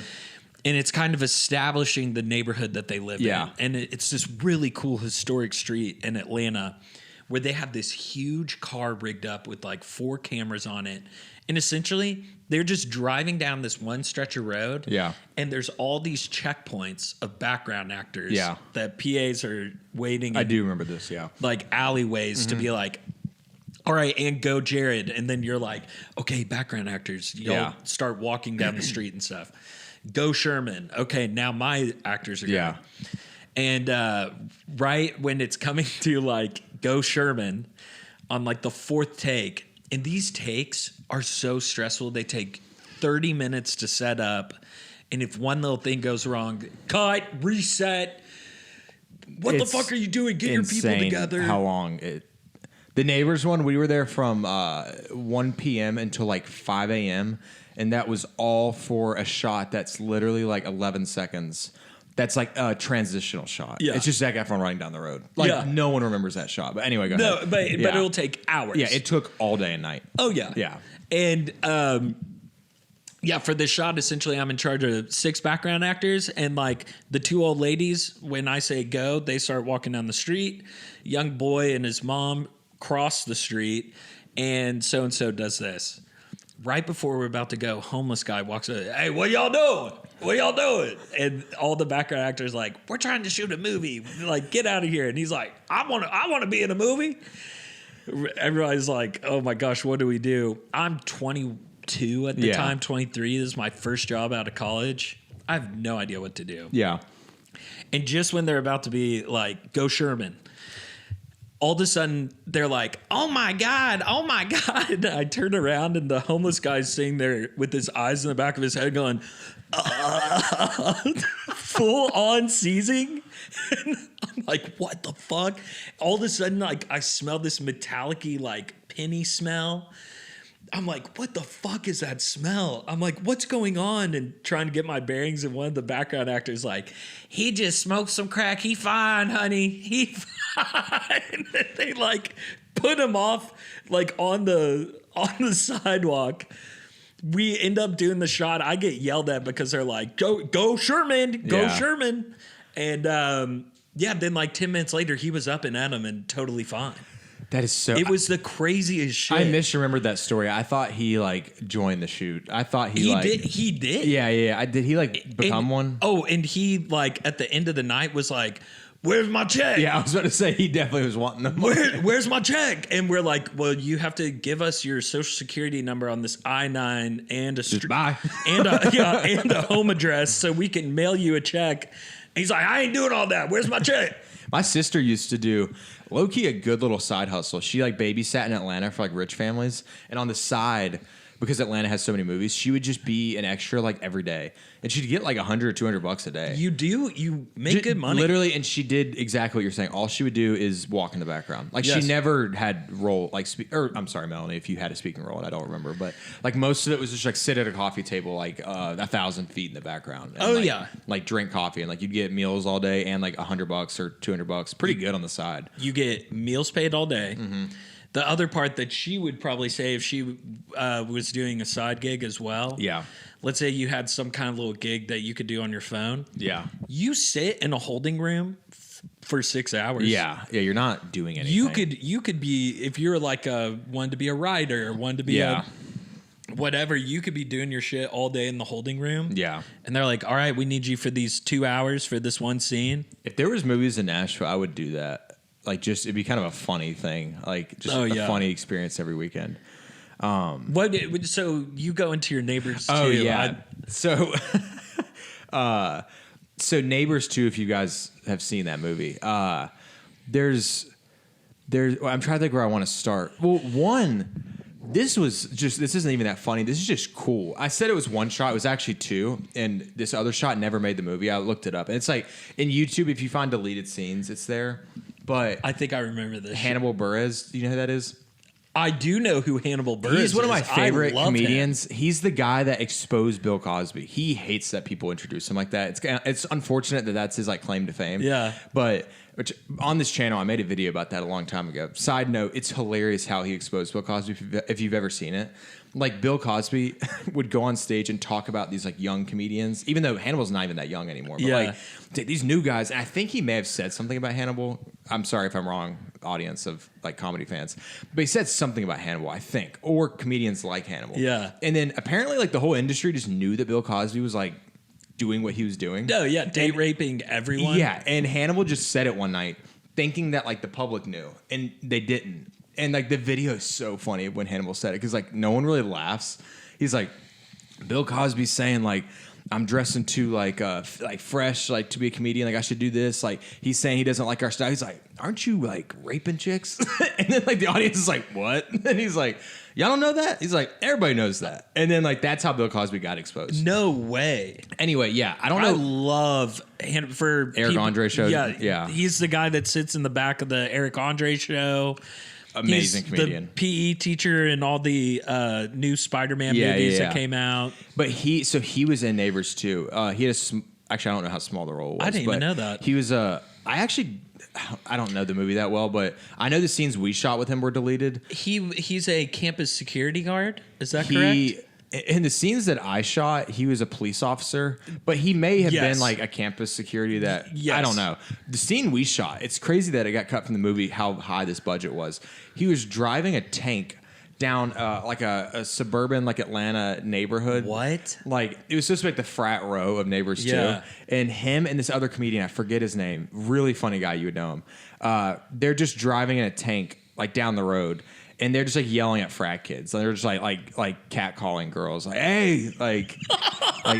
And it's kind of establishing the neighborhood that they live in. And it's this really cool historic street in Atlanta where they have this huge car rigged up with like 4 cameras on it. And essentially, they're just driving down this one stretch of road. Yeah. And there's all these checkpoints of background actors that PAs are waiting. I do remember this, like alleyways to be like, all right, and go Jarod. And then you're like, okay, background actors, y'all start walking down the street and stuff. Go Sherman. Okay, now my actors are going. And right when it's coming to like go Sherman on like the 4th take, and these takes are so stressful. They take 30 minutes to set up. And if one little thing goes wrong, cut, reset. What the fuck are you doing? Get your people together. How long it... The Neighbors one, we were there from 1 p.m. until like 5 a.m. And that was all for a shot that's literally like 11 seconds. That's like a transitional shot. Yeah. It's just Zac Efron running down the road. Like, no one remembers that shot. But anyway, go ahead. But it'll take hours. Yeah, it took all day and night. Oh, yeah. Yeah. And, for this shot, essentially, I'm in charge of 6 background actors. And, like, the 2 old ladies, when I say go, they start walking down the street. Young boy and his mom cross the street. And so does this. right before we're about to go, homeless guy walks up. Hey, what y'all doing? What y'all doing? And all the background actors like, we're trying to shoot a movie. Like, get out of here. And he's like, I want to be in a movie. Everybody's like, oh my gosh, what do we do? I'm 22 at the time, 23. This is my first job out of college. I have no idea what to do. Yeah. And just when they're about to be like, go Sherman, all of a sudden they're like, oh my God. And I turn around and the homeless guy's sitting there with his eyes in the back of his head going, full on seizing. And I'm like, what the fuck? All of a sudden, like, I smell this metallic-y, like, penny smell. I'm like, what the fuck is that smell? I'm like, what's going on? And trying to get my bearings. And one of the background actors like, he just smoked some crack. He fine, honey. He fine. And they like put him off like on the sidewalk. We end up doing the shot. I get yelled at because they're like, go Sherman, go Sherman. And then like 10 minutes later, he was up and at him and totally fine. That is so. It was the craziest shit. I misremembered that story. I thought he like joined the shoot. I thought he did. He did. Yeah. Did he like become one? Oh, and he like at the end of the night was like, "Where's my check?" Yeah, I was about to say he definitely was wanting them. Where's my check? And we're like, well, you have to give us your social security number on this I-9 and and a home address so we can mail you a check. And he's like, I ain't doing all that. Where's my check? My sister used to do low-key a good little side hustle. She like babysat in Atlanta for like rich families, and on the side, because Atlanta has so many movies, she would just be an extra like every day, and she'd get like $100 or $200 a day. You make good money, literally. And she did exactly what you're saying. All she would do is walk in the background. Like she never had role like I'm sorry, Melanie, if you had a speaking role, and I don't remember, but like most of it was just like sit at a coffee table like 1,000 feet in the background. And, like drink coffee, and like you'd get meals all day and like $100 or $200, pretty good on the side. You get meals paid all day. Mm-hmm. The other part that she would probably say if she was doing a side gig as well. Yeah. Let's say you had some kind of little gig that you could do on your phone. Yeah. You sit in a holding room for 6 hours. Yeah. Yeah. You're not doing anything. You could be, if you're like one to be a writer or one to be a whatever, you could be doing your shit all day in the holding room. Yeah. And they're like, all right, we need you for these 2 hours for this one scene. If there was movies in Nashville, I would do that. Like, just it'd be kind of a funny thing, like just a funny experience every weekend. So you go into your Neighbors too? Oh yeah. So Neighbors 2, if you guys have seen that movie, there's I'm trying to think where I want to start. Well, this isn't even that funny. This is just cool. I said it was one shot. It was actually two. And this other shot never made the movie. I looked it up. And it's like in YouTube, if you find deleted scenes, it's there. But I think I remember this. Hannibal Buress. Do you know who that is? I do know who Hannibal Buress is. He's one of my favorite comedians. He's the guy that exposed Bill Cosby. He hates that people introduce him like that. It's unfortunate that that's his like claim to fame. Yeah. But on this channel, I made a video about that a long time ago. Side note, it's hilarious how he exposed Bill Cosby if you've ever seen it. Like Bill Cosby would go on stage and talk about these like young comedians, even though Hannibal's not even that young anymore. But like these new guys, and I think he may have said something about Hannibal. I'm sorry if I'm wrong, audience of like comedy fans, but he said something about Hannibal, I think, or comedians like Hannibal. Yeah. And then apparently like the whole industry just knew that Bill Cosby was like doing what he was doing. No, yeah, raping everyone. Yeah, and Hannibal just said it one night, thinking that like the public knew, and they didn't. And like the video is so funny when Hannibal said it because like no one really laughs. He's like, Bill Cosby's saying like, I'm dressing too like fresh like to be a comedian. Like I should do this. Like he's saying he doesn't like our style. He's like, aren't you like raping chicks? And then like the audience is like, what? And he's like, y'all don't know that? He's like, everybody knows that. And then like that's how Bill Cosby got exposed. No way. Anyway, yeah, I don't know. I love for Eric Andre show. Yeah, he's the guy that sits in the back of the Eric Andre show. Amazing comedian. The PE teacher in all the new Spider-Man movies that came out. But he was in Neighbors too. He had actually I don't know how small the role was. I didn't even know that. He was I don't know the movie that well, but I know the scenes we shot with him were deleted. He's a campus security guard. Is that correct? In the scenes that I shot, he was a police officer, but he may have been like a campus security that I don't know. The scene we shot, it's crazy that it got cut from the movie how high this budget was. He was driving a tank down like a suburban like Atlanta neighborhood. What? Like it was supposed to be like the frat row of Neighbors too. And him and this other comedian, I forget his name, really funny guy, you would know him. They're just driving in a tank like down the road. And they're just like yelling at frat kids. They're just like catcalling girls. Like, hey, like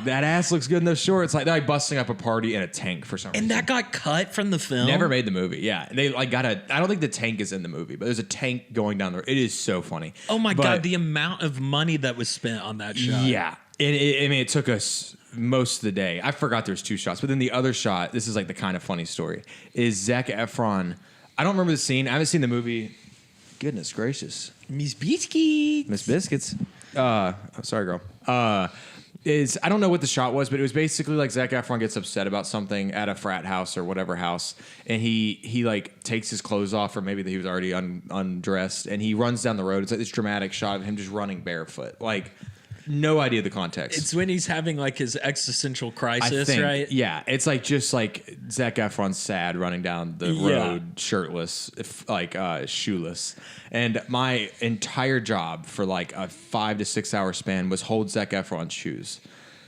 that ass looks good in those shorts. Like they're like busting up a party in a tank for some reason. And that got cut from the film? Never made the movie. Yeah. They like I don't think the tank is in the movie, but there's a tank going down the road. It is so funny. Oh my God, the amount of money that was spent on that shot. Yeah. It took us most of the day. I forgot there's 2 shots. But then the other shot, this is like the kind of funny story, is Zac Efron. I don't remember the scene. I haven't seen the movie. Goodness gracious. Miss Biscuits. Miss Biscuits. Sorry, girl. I don't know what the shot was, but it was basically like Zac Efron gets upset about something at a frat house or whatever house, and he like takes his clothes off, or maybe he was already undressed, and he runs down the road. It's like this dramatic shot of him just running barefoot. Like, no idea the context. It's when he's having like his existential crisis, right? Yeah, it's like just like Zac Efron's sad running down the road, shirtless, shoeless. And my entire job for like a 5 to 6 hour span was hold Zac Efron's shoes.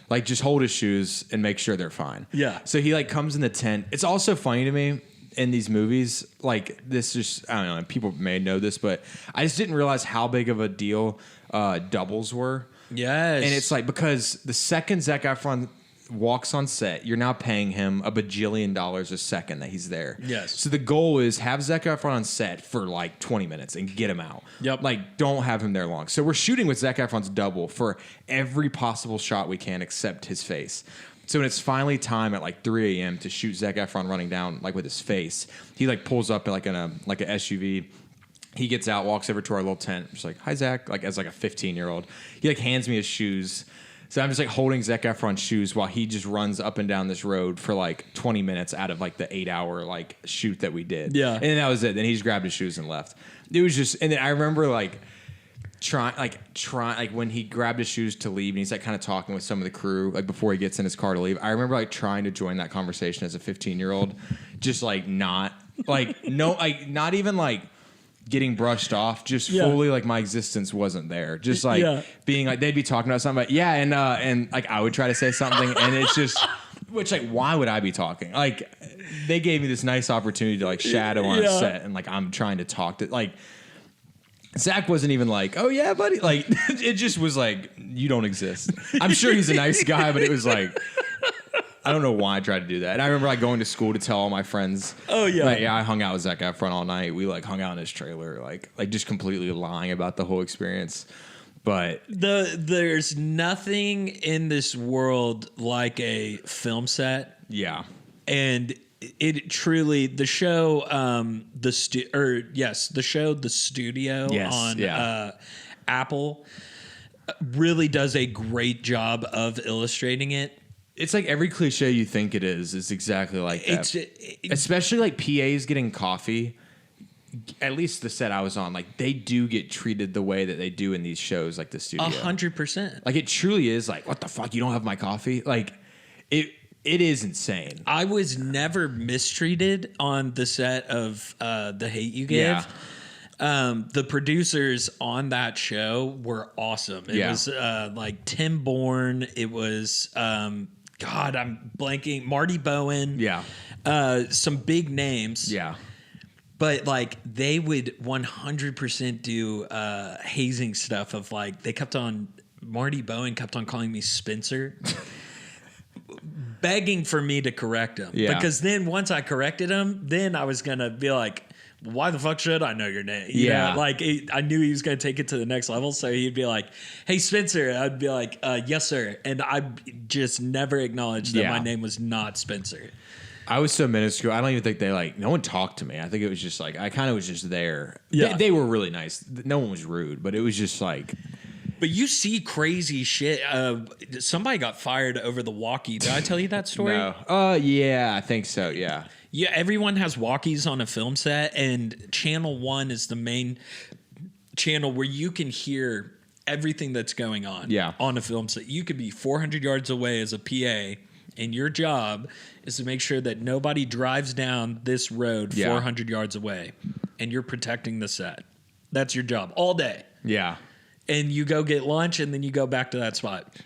Like just hold his shoes and make sure they're fine. Yeah. So he like comes in the tent. It's also funny to me in these movies, like this just, I don't know, people may know this, but I just didn't realize how big of a deal doubles were. Yes. And it's like, because the second Zac Efron walks on set, you're now paying him a bajillion dollars a second that he's there. Yes. So the goal is have Zac Efron on set for like 20 minutes and get him out. Yep. Like, don't have him there long. So we're shooting with Zac Efron's double for every possible shot we can except his face. So when it's finally time at like 3 a.m. to shoot Zac Efron running down like with his face, he like pulls up in like an SUV. He gets out, walks over to our little tent. Just like, hi, Zach, like as like a 15-year-old. He like hands me his shoes. So I'm just like holding Zac Efron's shoes while he just runs up and down this road for like 20 minutes out of like the 8-hour like shoot that we did. Yeah. And then that was it. Then he just grabbed his shoes and left. It was just, and then I remember like trying when he grabbed his shoes to leave and he's like kind of talking with some of the crew like before he gets in his car to leave. I remember like trying to join that conversation as a 15-year-old, just like not like no, like not even like getting brushed off, just fully like my existence wasn't there. Just like being like they'd be talking about something, but and like I would try to say something, and it's just which like why would I be talking? Like they gave me this nice opportunity to like shadow on a set, and like I'm trying to talk to like Zach wasn't even like, oh yeah, buddy. Like it just was like you don't exist. I'm sure he's a nice guy, but it was like. I don't know why I tried to do that. And I remember like going to school to tell all my friends. Oh yeah, like, I hung out with Zac Efron all night. We like hung out in his trailer, like just completely lying about the whole experience. But there's nothing in this world like a film set. Yeah, and it truly the show the studio on Apple really does a great job of illustrating it. It's like every cliche you think it is exactly like that. Especially like PAs getting coffee. At least the set I was on, like they do get treated the way that they do in these shows, like the studio. 100%. Like it truly is like, what the fuck? You don't have my coffee? Like it is insane. I was never mistreated on the set of The Hate You Give. Yeah. The producers on that show were awesome. It was like Tim Bourne. It was God, I'm blanking. Marty Bowen. Yeah. Some big names. Yeah. But like they would 100% do hazing stuff of like Marty Bowen kept on calling me Spencer. Begging for me to correct him. Yeah. Because then once I corrected him, then I was going to be like, why the fuck should I know your name? You know, like I knew he was going to take it to the next level. So he'd be like, hey, Spencer. I'd be like, yes, sir. And I just never acknowledged that my name was not Spencer. I was so minuscule. I don't even think no one talked to me. I think it was just like, I kind of was just there. Yeah. They were really nice. No one was rude, but it was just like. But you see crazy shit. Somebody got fired over the walkie. Did I tell you that story? No. Yeah, I think so. Yeah. Yeah, everyone has walkies on a film set, and Channel 1 is the main channel where you can hear everything that's going on on a film set. You could be 400 yards away as a PA, and your job is to make sure that nobody drives down this road 400 yards away, and you're protecting the set. That's your job all day. Yeah. And you go get lunch and then you go back to that spot.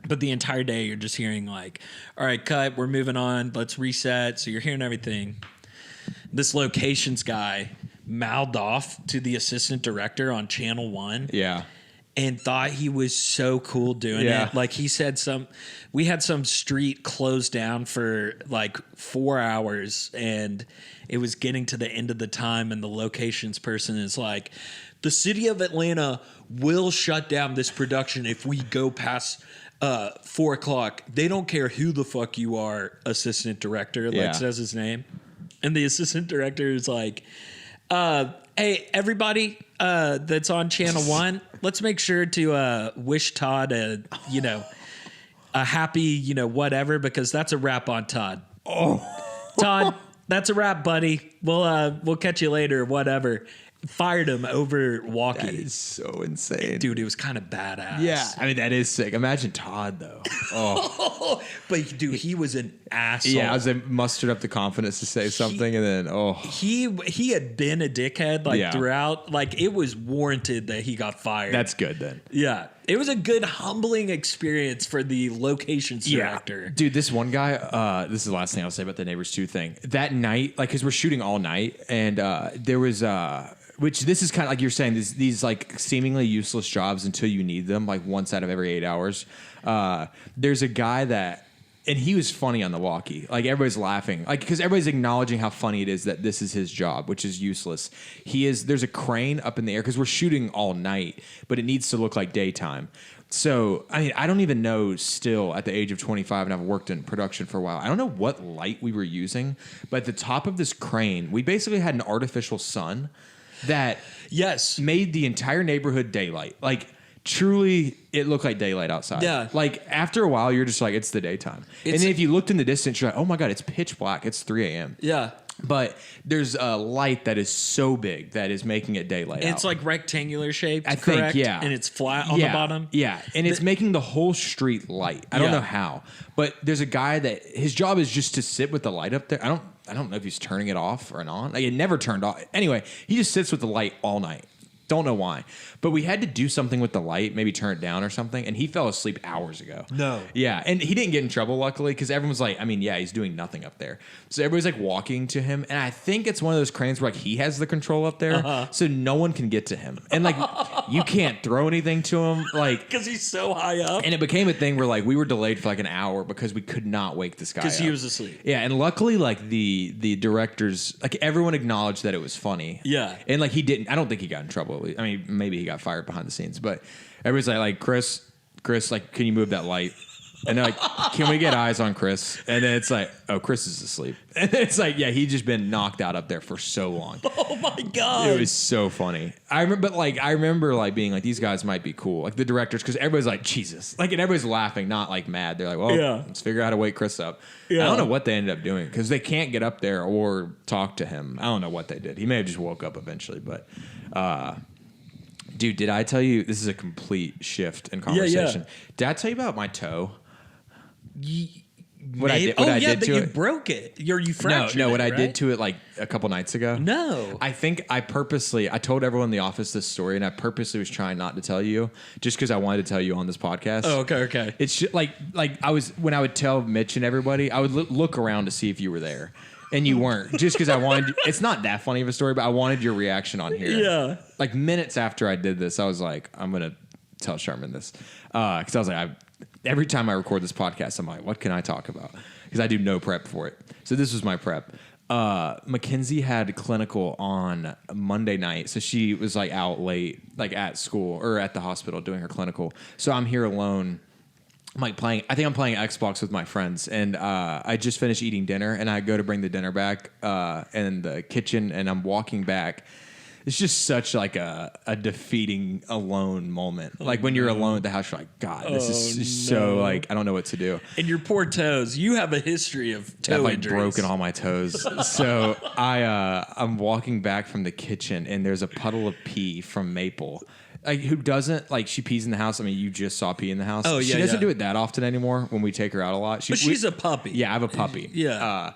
But the entire day you're just hearing like, all right, cut, we're moving on, let's reset. So you're hearing everything. This locations guy mouthed off to the assistant director on Channel 1. Yeah. And thought he was so cool doing it. Like he said we had some street closed down for like 4 hours and it was getting to the end of the time and the locations person is like, the city of Atlanta will shut down this production if we go past 4 o'clock. They don't care who the fuck you are, assistant director, like says his name. And the assistant director is like, hey, everybody that's on Channel 1, let's make sure to wish Todd a happy, whatever, because that's a wrap on Todd. Oh. Todd, that's a wrap, buddy. We'll catch you later, whatever. Fired him over walkie. That is so insane. Dude, it was kind of badass. Yeah, I mean, that is sick. Imagine Todd, though. Oh. But, dude, he was an asshole. Yeah, I was like, mustered up the confidence to say something, and then, He had been a dickhead, throughout. Like, it was warranted that he got fired. That's good, then. Yeah. It was a good, humbling experience for the locations director. Dude, this one guy, this is the last thing I'll say about the Neighbors 2 thing. That night, like, because we're shooting all night, and there was... which this is kind of like you're saying, these like seemingly useless jobs until you need them, like once out of every 8 hours. There's a guy that, and he was funny on the walkie. Like everybody's laughing, like because everybody's acknowledging how funny it is that this is his job, which is useless. There's a crane up in the air because we're shooting all night, but it needs to look like daytime. So, I mean, I don't even know still at the age of 25, and I've worked in production for a while. I don't know what light we were using, but at the top of this crane, we basically had an artificial sun that made the entire neighborhood daylight. Like, truly, it looked like daylight outside. Yeah. Like, after a while, you're just like, it's the daytime. And then if you looked in the distance, you're like, oh my God, it's pitch black. It's 3 a.m. Yeah. But there's a light that is so big that is making it daylight. It's like rectangular shaped, I think, yeah. And it's flat on the bottom. Yeah, and it's making the whole street light. I don't know how, but there's a guy that his job is just to sit with the light up there. I don't know if he's turning it off or on. Like it never turned off. Anyway, he just sits with the light all night. Don't know why. But we had to do something with the light, maybe turn it down or something, and he fell asleep hours ago. No. Yeah, and he didn't get in trouble, luckily, because everyone was like, I mean, yeah, he's doing nothing up there. So everybody's like walking to him, and I think it's one of those cranes where like he has the control up there, so no one can get to him. And like, you can't throw anything to him, like... Because he's so high up. And it became a thing where like we were delayed for like an hour because we could not wake this guy up. Because he was asleep. Yeah, and luckily like the directors, like everyone acknowledged that it was funny. Yeah. And like he didn't, I don't think he got in trouble. I mean, maybe he got fired behind the scenes, but everybody's like Chris, like, can you move that light? And they're like, can we get eyes on Chris? And then it's like, oh, Chris is asleep. And it's like, yeah, he's just been knocked out up there for so long. Oh my God. It was so funny. I remember being like, these guys might be cool. Like the directors, because everybody's like, Jesus. Like, and everybody's laughing, not like mad. They're like, well, let's figure out how to wake Chris up. Yeah. I don't know what they ended up doing because they can't get up there or talk to him. I don't know what they did. He may have just woke up eventually, but... Dude, did I tell you, this is a complete shift in conversation. Yeah. Did I tell you about my toe? What I did to it? You broke it. You fractured it, No, what I right? did to it like a couple nights ago. No. I think I told everyone in the office this story, and I purposely was trying not to tell you just because I wanted to tell you on this podcast. Oh, okay. It's just, like when I would tell Mitch and everybody, I would look around to see if you were there. And you weren't, just because I wanted... It's not that funny of a story, but I wanted your reaction on here. Yeah. Like, minutes after I did this, I was like, I'm going to tell Sherman this. Because I was like, every time I record this podcast, I'm like, what can I talk about? Because I do no prep for it. So this was my prep. Mackenzie had clinical on Monday night. So she was, like, out late, like, at school or at the hospital doing her clinical. So I'm here alone. I'm like playing Xbox with my friends, and I just finished eating dinner, and I go to bring the dinner back in the kitchen, and I'm walking back. It's just such like a defeating alone moment. Like when you're alone at the house, you're like, God, this is just so like, I don't know what to do. And your poor toes. You have a history of toe I've injuries. Broken all my toes. So I'm walking back from the kitchen, and there's a puddle of pee from Maple. Like, who doesn't, like, she pees in the house. I mean, you just saw pee in the house. Oh, yeah, She doesn't do it that often anymore when we take her out a lot. But she's a puppy. Yeah, I have a puppy. Yeah.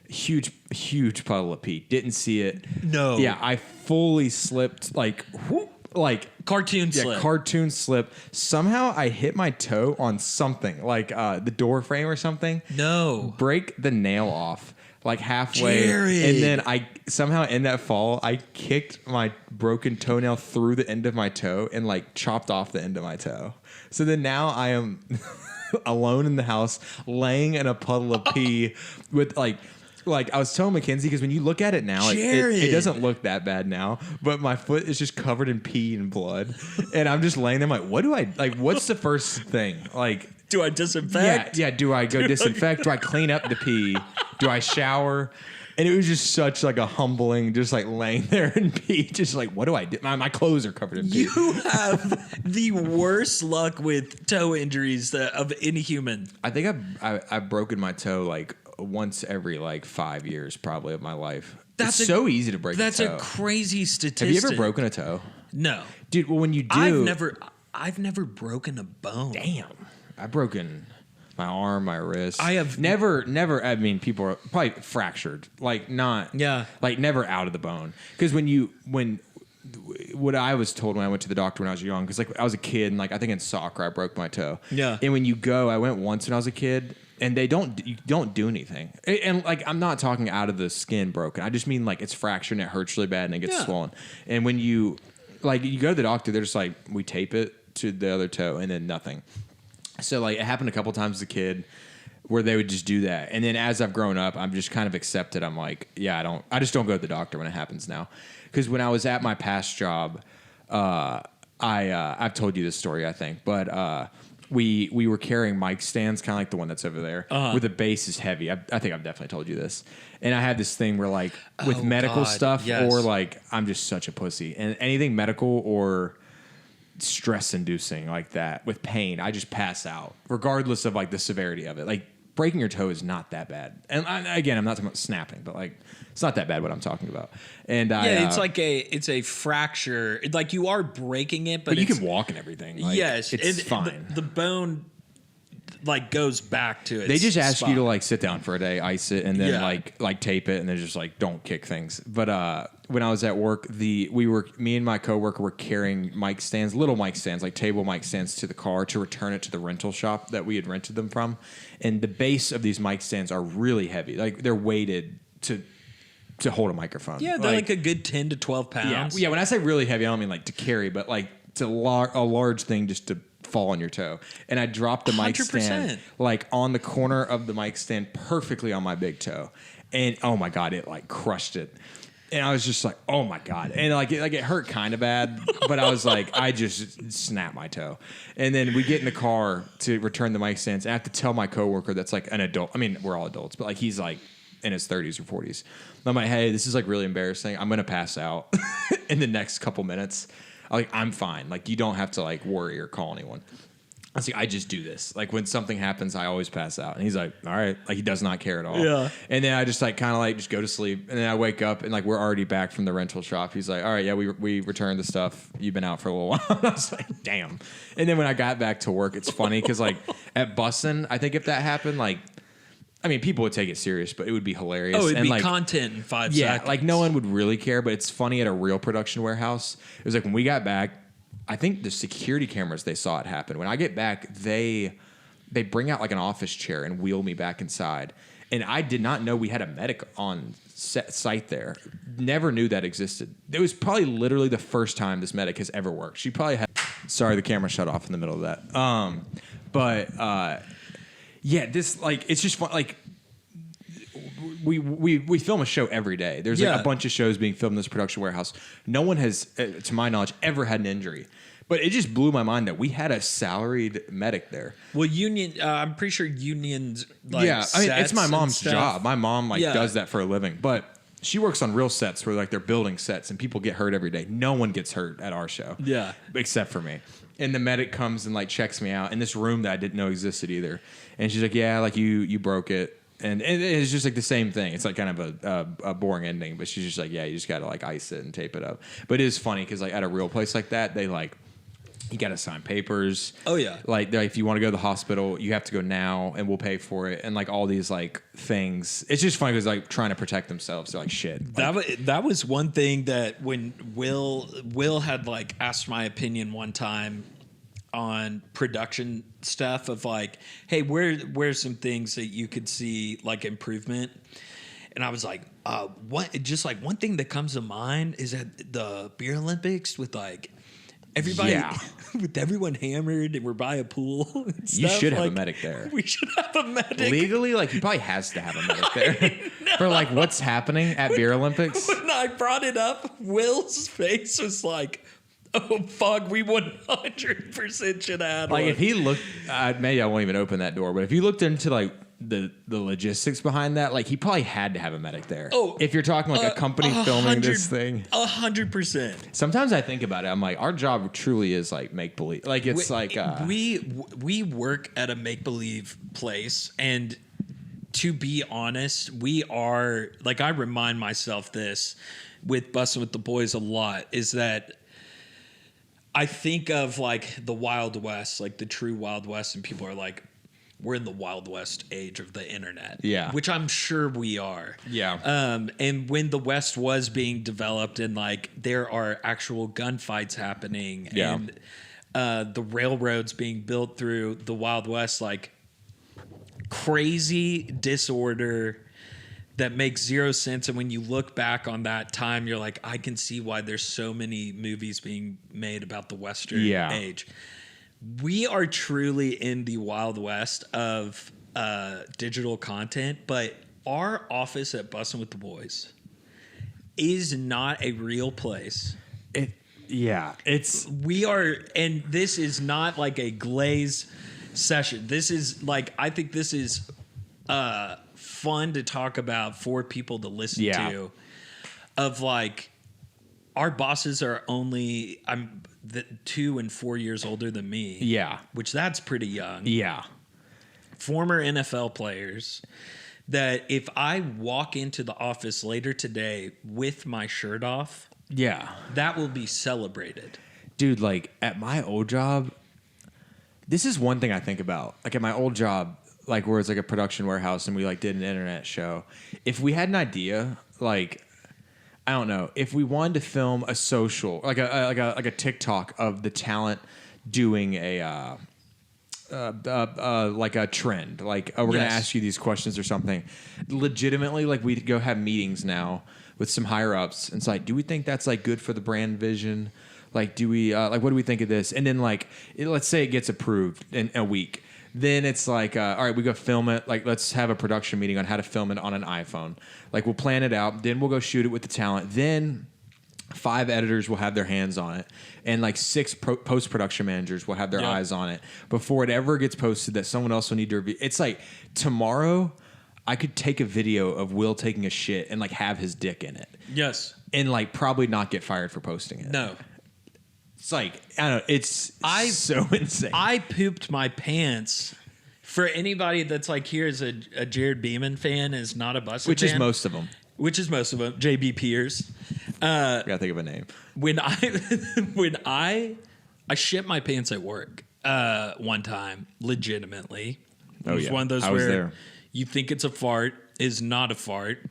Huge puddle of pee. Didn't see it. No. Yeah, I fully slipped, like, whoop, like cartoon slip. Cartoon slip. Somehow I hit my toe on something like the door frame or something. No. Break the nail off like halfway. Jarod. And then I somehow in that fall, I kicked my broken toenail through the end of my toe and like chopped off the end of my toe. So then now I am alone in the house, laying in a puddle of pee with like I was telling Mackenzie, because when you look at it now, it doesn't look that bad now, but my foot is just covered in pee and blood. And I'm just laying there like, what's the first thing? Like, do I disinfect? Yeah. Do I go disinfect? Do I clean up the pee? Do I shower? And it was just such like a humbling, just like laying there in pee, just like, what do I do? My clothes are covered in pee. You have the worst luck with toe injuries of any human. I think I've broken my toe like once every like 5 years probably of my life. It's so easy to break a toe. That's a crazy statistic. Have you ever broken a toe? No. Dude, well, when you do... I've never broken a bone. Damn. I've broken my arm, my wrist. I have... Never, I mean, people are probably fractured. Like, not... Yeah. Like, never out of the bone. Because what I was told when I went to the doctor when I was young, because like I was a kid and like I think in soccer I broke my toe. Yeah. And when you go, I went once when I was a kid, and you don't do anything. And like I'm not talking out of the skin broken. I just mean like it's fractured and it hurts really bad and it gets swollen. And when you go to the doctor, they're just like, we tape it to the other toe and then nothing. So like it happened a couple times as a kid where they would just do that. And then as I've grown up, I'm just kind of accepted. I'm like, yeah, I just don't go to the doctor when it happens now. Because when I was at my past job, I've told you this story, I think, but we were carrying mic stands, kind of like the one that's over there, where the base is heavy. I think I've definitely told you this. And I had this thing where like with medical stuff or like I'm just such a pussy. And anything medical or stress inducing like that with pain, I just pass out regardless of like the severity of it. Like breaking your toe is not that bad. And again, I'm not talking about snapping, but like it's not that bad what I'm talking about. And it's like it's a fracture. Like you are breaking it, but you can walk and everything. Like, yes, it's fine. The bone like goes back to it. They just ask you to like sit down for a day, ice it, and then like tape it, and then just like don't kick things. But when I was at work, me and my coworker were carrying mic stands, little mic stands, like table mic stands, to the car to return it to the rental shop that we had rented them from. And the base of these mic stands are really heavy. Like they're weighted to hold a microphone. Yeah, they're like a good 10 to 12 pounds. Yeah. When I say really heavy, I don't mean like to carry, but like to a large thing just to fall on your toe. And I dropped the mic 100%. stand like on the corner of the mic stand perfectly on my big toe. And oh my God, it like crushed it. And I was just like, oh my God. And it hurt kind of bad, but I was like, I just snapped my toe. And then we get in the car to return the mic stands. And I have to tell my coworker that's like an adult. I mean, we're all adults, but like he's like in his 30s or 40s. And I'm like, hey, this is like really embarrassing. I'm going to pass out in the next couple minutes. I'm fine. Like, you don't have to like worry or call anyone. I was like, I just do this. Like when something happens, I always pass out. And he's like, all right. Like he does not care at all. Yeah. And then I just like kind of like just go to sleep. And then I wake up and like we're already back from the rental shop. He's like, all right, yeah, we returned the stuff. You've been out for a little while. I was like, damn. And then when I got back to work, it's funny because like at Bussin', I think if that happened, like, I mean, people would take it serious, but it would be hilarious. Oh, it'd be like, content in 5 seconds. Yeah, like no one would really care, but it's funny at a real production warehouse. It was like when we got back, I think the security cameras, they saw it happen. When I get back, they bring out like an office chair and wheel me back inside. And I did not know we had a medic on site there. Never knew that existed. It was probably literally the first time this medic has ever worked. She probably had... Sorry, the camera shut off in the middle of that. Yeah, this like it's just fun. Like we film a show every day. There's like a bunch of shows being filmed in this production warehouse. No one has, to my knowledge, ever had an injury. But it just blew my mind that we had a salaried medic there. Well, I'm pretty sure unions. Like, I mean, it's my mom's job. My mom does that for a living, but she works on real sets where like they're building sets and people get hurt every day. No one gets hurt at our show. Yeah, except for me. And the medic comes and like checks me out in this room that I didn't know existed either. And she's like, yeah, like you broke it. And it's just like the same thing. It's like kind of a boring ending, but she's just like, yeah, you just got to like ice it and tape it up. But it is funny because like at a real place like that, they like You got to sign papers. Oh yeah. Like if you want to go to the hospital, you have to go now, and we'll pay for it. And like all these like things. It's just funny because like trying to protect themselves. They're like shit. That was one thing that when Will had like asked my opinion one time on production stuff of like, hey, where's some things that you could see like improvement? And I was like, one thing that comes to mind is at the Beer Olympics with like everybody, with everyone hammered, and we're by a pool. And You stuff. should have a medic there. We should have a medic. Legally, like he probably has to have a medic there for like what's happening at Beer Olympics. When I brought it up, Will's face was like, oh fuck, we 100% should have. Like one. if he looked, maybe I won't even open that door. But if you looked into like the logistics behind that, like he probably had to have a medic there. Oh, if you're talking like a company filming this thing, 100%. Sometimes I think about it. I'm like, our job truly is like make believe. Like it's we work at a make believe place, and to be honest, we are like, I remind myself this with Bussin' with the Boys a lot, is that I think of like the Wild West, like the true Wild West, and people are like, we're in the Wild West age of the internet. Yeah. Which I'm sure we are. Yeah. And when the West was being developed and like there are actual gunfights happening and the railroads being built through the Wild West, like crazy disorder that makes zero sense. And when you look back on that time, you're like, I can see why there's so many movies being made about the Western age. We are truly in the Wild West of digital content, but our office at Bussin' with the Boys is not a real place. We are, and this is not like a glaze session. This is like, I think this is fun to talk about for people to listen to. Of like, our bosses are only 2 and 4 years older than me. Yeah. Which that's pretty young. Yeah. Former NFL players that if I walk into the office later today with my shirt off, that will be celebrated. Dude, like at my old job, this is one thing I think about. Like at my old job, like where it's like a production warehouse and we like did an internet show. If we had an idea, like I don't know, if we wanted to film a social, like a TikTok of the talent doing a like a trend, like we're gonna ask you these questions or something. Legitimately, like we'd go have meetings now with some higher ups, and it's like, do we think that's like good for the brand vision? Like, do we like what do we think of this? And then like, let's say it gets approved in a week. Then it's like, all right, we go film it. Like, let's have a production meeting on how to film it on an iPhone. Like, we'll plan it out. Then we'll go shoot it with the talent. Then 5 editors will have their hands on it. And like 6 post-production managers will have their eyes on it. Before it ever gets posted that someone else will need to review. It's like, tomorrow, I could take a video of Will taking a shit and like have his dick in it. Yes. And like probably not get fired for posting it. No. It's like, I don't know, it's so insane. I pooped my pants. For anybody that's like here is a Jarod Beeman fan, is not a Bussin' Which fan. is most of them. JB Pierce. Gotta think of a name. When I shit my pants at work one time, legitimately. It was one of those where you think it's a fart, is not a fart.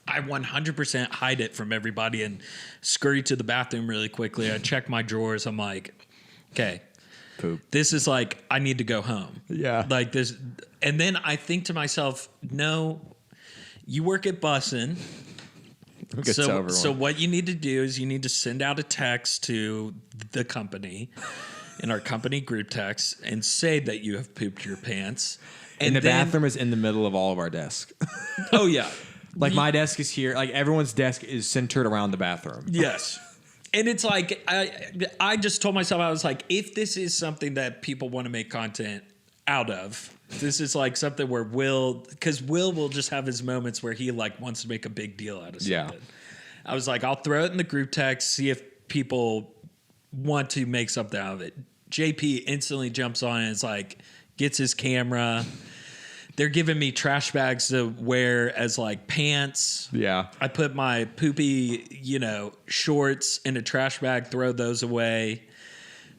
I 100% hide it from everybody and scurry to the bathroom really quickly. I check my drawers. I'm like, okay, poop. This is like, I need to go home. Yeah. Like this. And then I think to myself, no, you work at Bussin'. So what you need to do is you need to send out a text to the company in our company group text and say that you have pooped your pants. And the bathroom is in the middle of all of our desks. Oh, yeah. Like my desk is here. Like everyone's desk is centered around the bathroom. Yes. And it's like, I just told myself, I was like, if this is something that people want to make content out of, this is like something where because Will will just have his moments where he like wants to make a big deal out of something. Yeah. I was like, I'll throw it in the group text, see if people want to make something out of it. JP instantly jumps on and is like, gets his camera. They're giving me trash bags to wear as like pants. Yeah. I put my poopy, shorts in a trash bag, throw those away.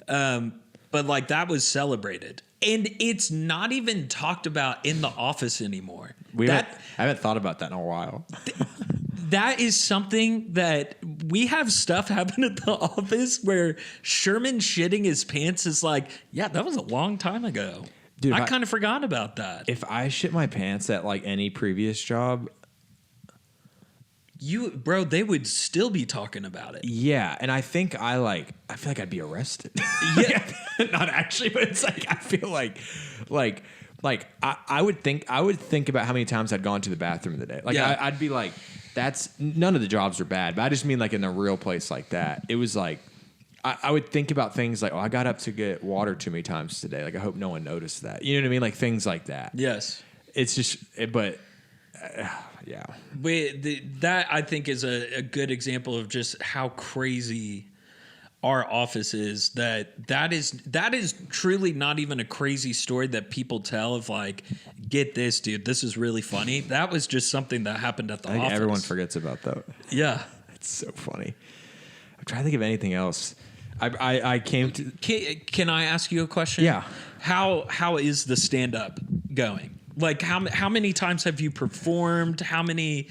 But like that was celebrated. And it's not even talked about in the office anymore. I haven't thought about that in a while. That is something that we have stuff happen at the office where Sherman shitting his pants is like, yeah, that was a long time ago. Dude, I kind of forgot about that. If I shit my pants at like any previous job, bro, they would still be talking about it. Yeah, and I think I feel like I'd be arrested. Yeah, not actually, but it's like I feel like I would think about how many times I'd gone to the bathroom in the day. Like yeah. I'd be like, that's none of the jobs are bad, but I just mean like in a real place like that. It was like I would think about things like, oh, I got up to get water too many times today. Like I hope no one noticed that. You know what I mean? Like things like that. Yes. It's just, but. Yeah. That I think is a good example of just how crazy our office is. That is truly not even a crazy story that people tell of like, get this, dude, this is really funny. That was just something that happened at the office. Everyone forgets about that. Yeah. It's so funny. I'm trying to think of anything else. I came to. Can I ask you a question? Yeah. How is the stand-up going? Like how many times have you performed? How many?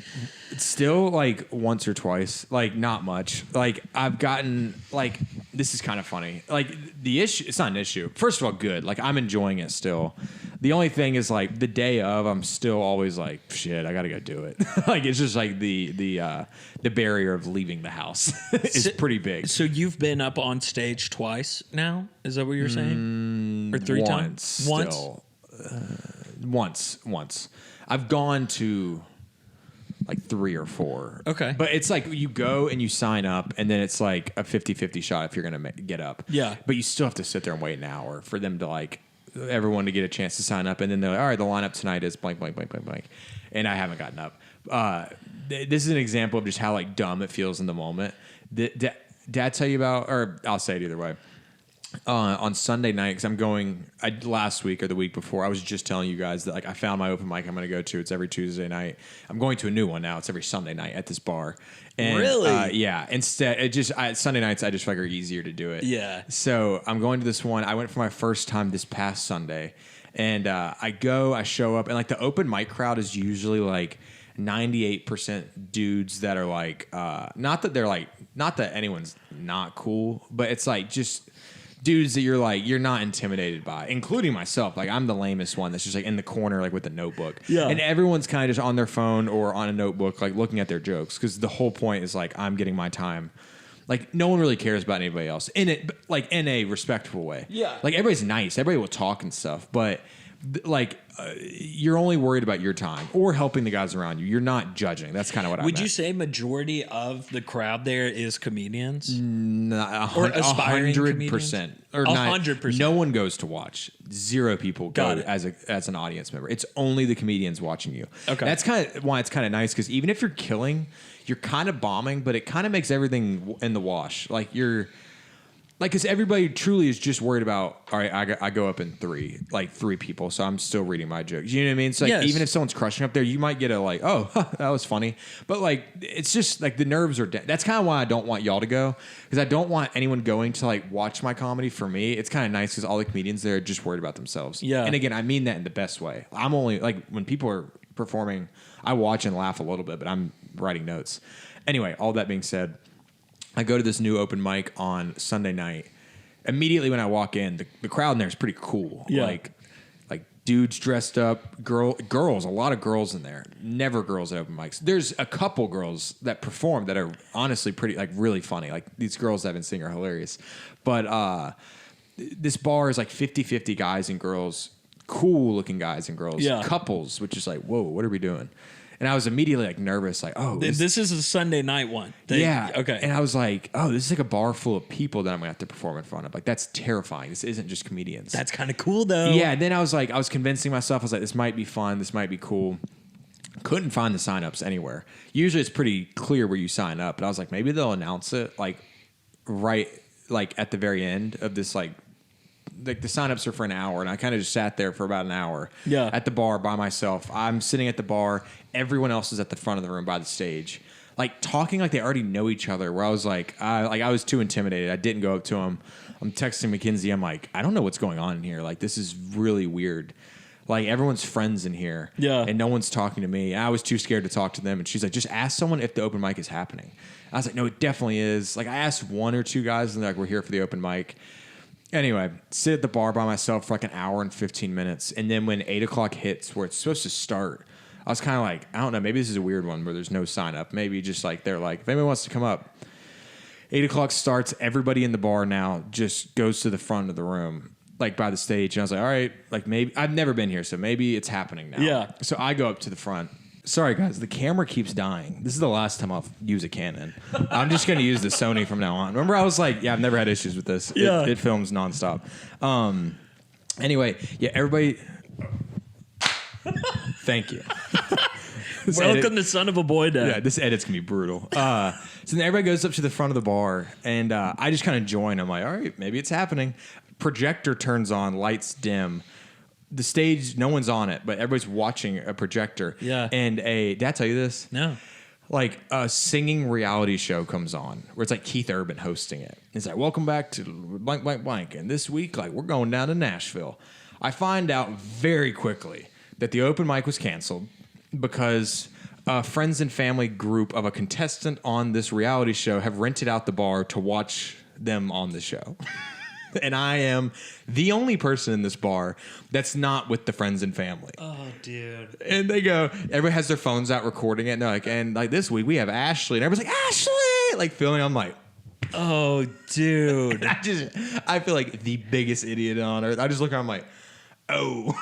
Still like once or twice, like not much. Like I've gotten like, this is kind of funny. Like the issue, it's not an issue. First of all, good. Like I'm enjoying it still. The only thing is like the day of, I'm still always like, shit, I got to go do it. Like it's just like the barrier of leaving the house is pretty big. So you've been up on stage twice now? Is that what you're saying? Or three times? Once. I've gone to like 3 or 4. Okay. But it's like you go and you sign up and then it's like a 50-50 shot if you're going to get up. Yeah. But you still have to sit there and wait an hour for them to like, everyone to get a chance to sign up. And then they're like, all right, the lineup tonight is blank, blank, blank, blank, blank. And I haven't gotten up. This is an example of just how like dumb it feels in the moment. Did Dad tell you about, or I'll say it either way. On Sunday night, because I'm going last week or the week before, I was just telling you guys that like I found my open mic I'm going to go to. It's every Tuesday night. I'm going to a new one now. It's every Sunday night at this bar. And, really? Yeah. Instead, Sunday nights I just figure easier to do it. Yeah. So I'm going to this one. I went for my first time this past Sunday, and I show up, and like the open mic crowd is usually like 98% dudes that are like not that anyone's not cool, but it's like just dudes that you're not intimidated by, including myself. Like I'm the lamest one that's just like in the corner, like with a notebook. Yeah. And everyone's kind of just on their phone or on a notebook, like looking at their jokes. Cause the whole point is like, I'm getting my time. Like no one really cares about anybody else in it, like in a respectful way. Yeah. Like everybody's nice. Everybody will talk and stuff, but you're only worried about your time or helping the guys around you. You're not judging. That's kind of what I meant. Would you say majority of the crowd there is comedians? Or aspiring 100%. Or 100%. No one goes to watch. 0 people go as an audience member. It's only the comedians watching you. Okay. That's kind of why it's kind of nice, because even if you're killing, you're kind of bombing, but it kind of makes everything in the wash. Like you're... Like, because everybody truly is just worried about, all right, I go up in 3 people, so I'm still reading my jokes. You know what I mean? So, like, yes. Even if someone's crushing up there, you might get a, like, oh, that was funny. But, like, it's just, like, the nerves are down. That's kind of why I don't want y'all to go, because I don't want anyone going to, like, watch my comedy for me. It's kind of nice because all the comedians there are just worried about themselves. Yeah. And, again, I mean that in the best way. I'm only, like, when people are performing, I watch and laugh a little bit, but I'm writing notes. Anyway, all that being said, I go to this new open mic on Sunday night. Immediately when I walk in, the crowd in there is pretty cool. Yeah. Like dudes dressed up, girls, a lot of girls in there. Never girls at open mics. There's a couple girls that perform that are honestly pretty, like really funny. Like these girls that I've been seeing are hilarious. But this bar is like 50-50 guys and girls, cool looking guys and girls. Yeah. Couples, which is like, whoa, what are we doing? And I was immediately like nervous, like, oh, this is a Sunday night one. Yeah. Okay. And I was like, oh, this is like a bar full of people that I'm gonna have to perform in front of. Like, that's terrifying. This isn't just comedians. That's kind of cool though. Yeah. And then I was convincing myself, I was like, this might be fun. This might be cool. Couldn't find the signups anywhere. Usually it's pretty clear where you sign up. But I was like, maybe they'll announce it like right like at the very end of this like the signups are for an hour, and I kind of just sat there for about an hour at the bar by myself. I'm sitting at the bar. Everyone else is at the front of the room by the stage. like talking like they already know each other. Where I was like I was too intimidated. I didn't go up to him. I'm texting Mackenzie. I'm like, I don't know what's going on in here. Like, this is really weird. Like, everyone's friends in here. Yeah. And no one's talking to me. I was too scared to talk to them. And she's like, just ask someone if the open mic is happening. I was like, no, it definitely is. Like, I asked one or two guys, and they're like, we're here for the open mic. Anyway, sit at the bar by myself for like an hour and 15 minutes. And then when 8 o'clock hits, where it's supposed to start, I was kind of like, I don't know, maybe this is a weird one where there's no sign up. Maybe just like, they're like, if anyone wants to come up. 8 o'clock starts. Everybody in the bar now just goes to the front of the room, like by the stage. And I was like, all right, like maybe I've never been here, so maybe it's happening now. Yeah. So I go up to the front. Sorry, guys, the camera keeps dying. This is the last time I'll use a Canon. I'm just going to use the Sony from now on. Remember, I was like, yeah, I've never had issues with this. Yeah. It films nonstop. Anyway, yeah, everybody. Thank you. Welcome to Son of a Boy Day. Yeah, this edit's going to be brutal. So then everybody goes up to the front of the bar, and I just kind of join. I'm like, all right, maybe it's happening. Projector turns on, lights dim. The stage, no one's on it, but everybody's watching a projector. Yeah. And did I tell you this? No. Like a singing reality show comes on where it's like Keith Urban hosting it. It's like, welcome back to blank, blank, blank. And this week, like, we're going down to Nashville. I find out very quickly that the open mic was canceled because a friends and family group of a contestant on this reality show have rented out the bar to watch them on the show. And I am the only person in this bar that's not with the friends and family. Oh, dude. And they go, everybody has their phones out recording it. And they're like, and like this week we have Ashley. And everybody's like, Ashley! Like feeling, I'm like, oh, dude. I feel like the biggest idiot on earth. I just look around, I'm like, oh.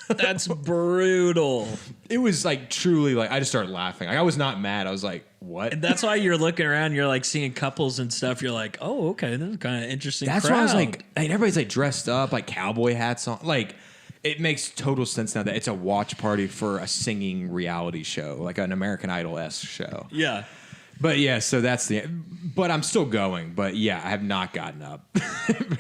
That's brutal. It was like truly like, I just started laughing. Like, I was not mad. I was like, what? And that's why you're looking around, you're like seeing couples and stuff. You're like, oh, okay, this is kind of interesting. That's crowd. why I was like, and everybody's like dressed up, like cowboy hats on. Like, it makes total sense now that it's a watch party for a singing reality show, like an American Idol-esque show. Yeah. But yeah, so that's but I'm still going. But yeah, I have not gotten up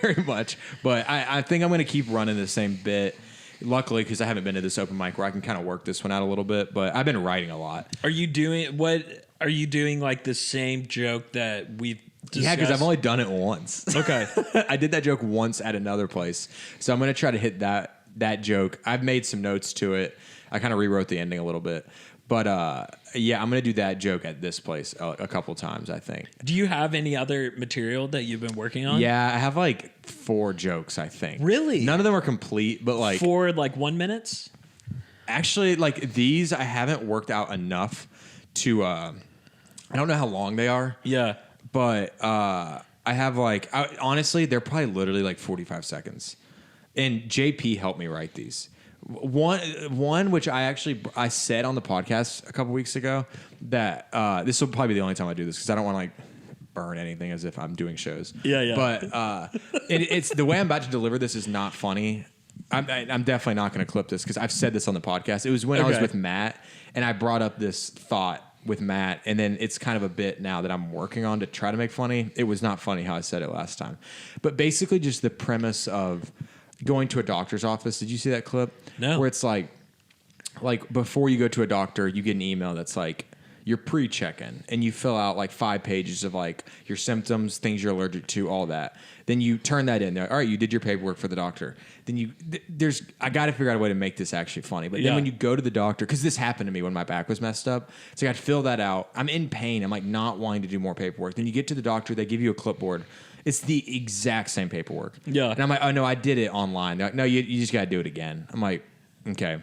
very much. But I think I'm going to keep running the same bit. Luckily, because I haven't been to this open mic where I can kind of work this one out a little bit. But I've been writing a lot. Are you doing like the same joke that we've discussed? Yeah, because I've only done it once. Okay. I did that joke once at another place. So I'm going to try to hit that joke. I've made some notes to it. I kind of rewrote the ending a little bit. But yeah, I'm going to do that joke at this place a couple times, I think. Do you have any other material that you've been working on? Yeah, I have like 4 jokes, I think. Really? None of them are complete, but like... 4 like 1 minutes? Actually, like these, I haven't worked out enough to... I don't know how long they are. Yeah. But I have like... honestly, they're probably literally like 45 seconds. And JP helped me write these. One which I said on the podcast a couple weeks ago that this will probably be the only time I do this because I don't want to like burn anything as if I'm doing shows. Yeah. But it's the way I'm about to deliver this is not funny. I'm definitely not going to clip this because I've said this on the podcast. It was when I was with Matt and I brought up this thought with Matt, and then it's kind of a bit now that I'm working on to try to make funny. It was not funny how I said it last time, but basically just the premise of going to a doctor's office. Did you see that clip? No. Where it's like before you go to a doctor, you get an email that's like you're pre-check-in, and you fill out like 5 pages of like your symptoms, things you're allergic to, all that. Then you turn that in there. All right, you did your paperwork for the doctor. Then I got to figure out a way to make this actually funny. But then when you go to the doctor, because this happened to me when my back was messed up, so I got to fill that out. I'm in pain. I'm like not wanting to do more paperwork. Then you get to the doctor, they give you a clipboard. It's the exact same paperwork. Yeah. And I'm like, oh no, I did it online. They're like, no, you just got to do it again. I'm like, okay.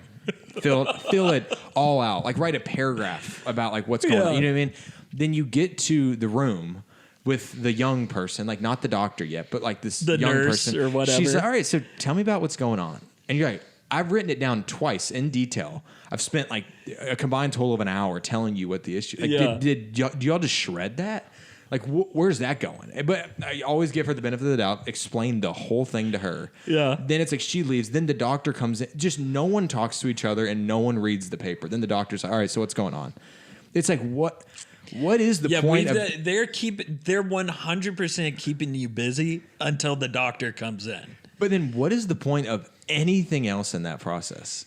Fill it all out. Like write a paragraph about like what's going on. You know what I mean? Then you get to the room with the young person, like not the doctor yet, but like the young nurse person or whatever. She's like, all right, so tell me about what's going on. And you're like, I've written it down twice in detail. I've spent like a combined total of an hour telling you what the issue. Like, do y'all just shred that? Like, where's that going? But I always give her the benefit of the doubt, explain the whole thing to her. Yeah. Then it's like she leaves. Then the doctor comes in. Just no one talks to each other and no one reads the paper. Then the doctor's like, all right, so what's going on? It's like, what is the point of... They're 100% keeping you busy until the doctor comes in. But then what is the point of anything else in that process?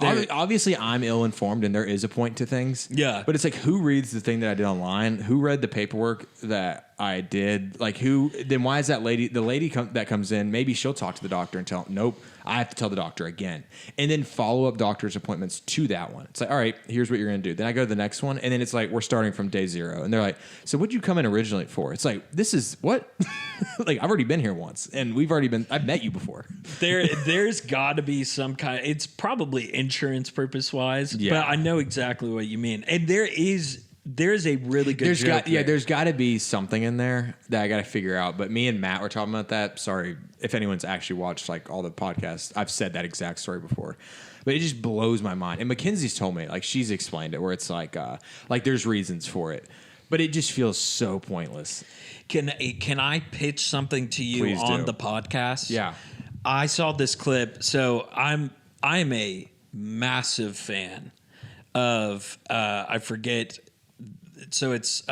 Obviously, I'm ill-informed, and there is a point to things. Yeah. But it's like, who reads the thing that I did online? Who read the paperwork that I did? Like, who? Then why is that lady, that comes in, maybe she'll talk to the doctor and tell, nope, I have to tell the doctor again. And then follow-up doctor's appointments to that one. It's like, all right, here's what you're going to do. Then I go to the next one, and then it's like, we're starting from day 0. And they're like, so what'd you come in originally for? It's like, this is, what? Like, I've already been here once, and I've met you before. There's got to be some kind, it's probably insurance purpose-wise, but I know exactly what you mean. And there's a really good joke there. There's got to be something in there that I got to figure out. But me and Matt were talking about that. Sorry if anyone's actually watched like all the podcasts. I've said that exact story before, but it just blows my mind. And Mackenzie's told me, like, she's explained it, where it's like there's reasons for it, but it just feels so pointless. Can I pitch something to you Please on do. the podcast? Yeah, I saw this clip. So I'm a massive fan of I forget. So it's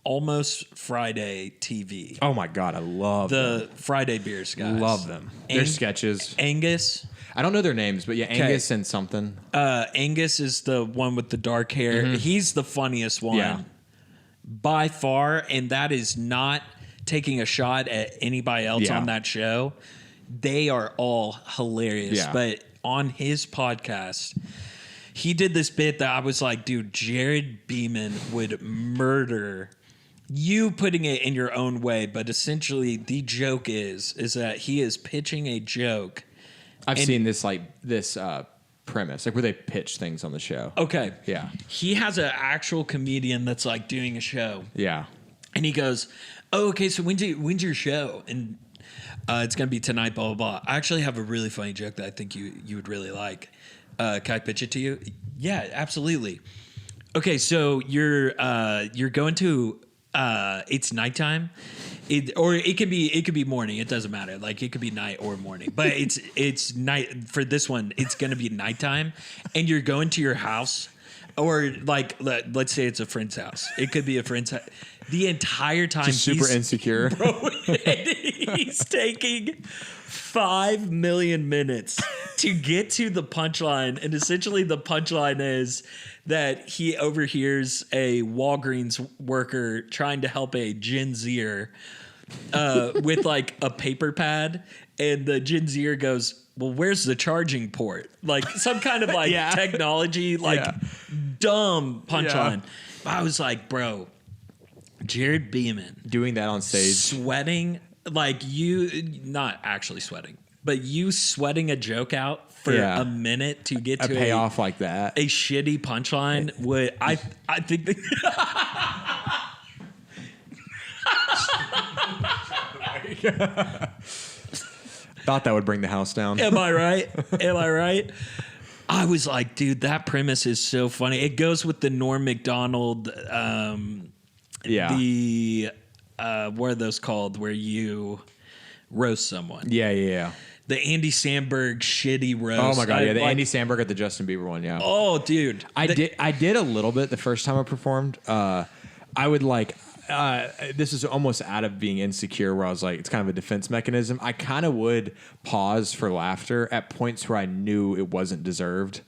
Almost Friday TV. Oh my God, I love the Friday Beers guys. Love them. Their sketches. Angus. I don't know their names, but yeah, Angus and something. Angus is the one with the dark hair. Mm-hmm. He's the funniest one by far, and that is not taking a shot at anybody else on that show. They are all hilarious, but on his podcast, he did this bit that I was like, dude, Jarod Beeman would murder you, putting it in your own way. But essentially, the joke is that he is pitching a joke. I've seen this premise, like where they pitch things on the show. Okay. Yeah. He has an actual comedian that's like doing a show. Yeah. And he goes, oh, okay, so when's your show? And it's going to be tonight, blah, blah, blah. I actually have a really funny joke that I think you would really like. Can I pitch it to you? Yeah, absolutely. Okay, so you're going to it's nighttime, or it could be morning. It doesn't matter. Like, it could be night or morning, but it's night for this one. It's going to be nighttime, and you're going to your house, or like let's say it's a friend's house. It could be a friend's house. The entire time, just super insecure. Bro, he's taking 5 million minutes to get to the punchline. And essentially the punchline is that he overhears a Walgreens worker trying to help a Gen Zer with like a paper pad. And the Gen Zer goes, well, where's the charging port? Like some kind of like technology, dumb punchline. I was like, bro, Jarod Beeman doing that on stage, sweating, like you, not actually sweating, but you sweating a joke out for a minute to get to a payoff like that, a shitty punchline. Would I think that thought that would bring the house down. Am I right? I was like, dude, that premise is so funny. It goes with the Norm Macdonald. The what are those called where you roast someone? Yeah. The Andy Samberg shitty roast. Oh my God, the Andy Samberg at the Justin Bieber one, yeah. Oh, dude. I did a little bit the first time I performed. I would like this is almost out of being insecure, where I was like, it's kind of a defense mechanism. I kind of would pause for laughter at points where I knew it wasn't deserved.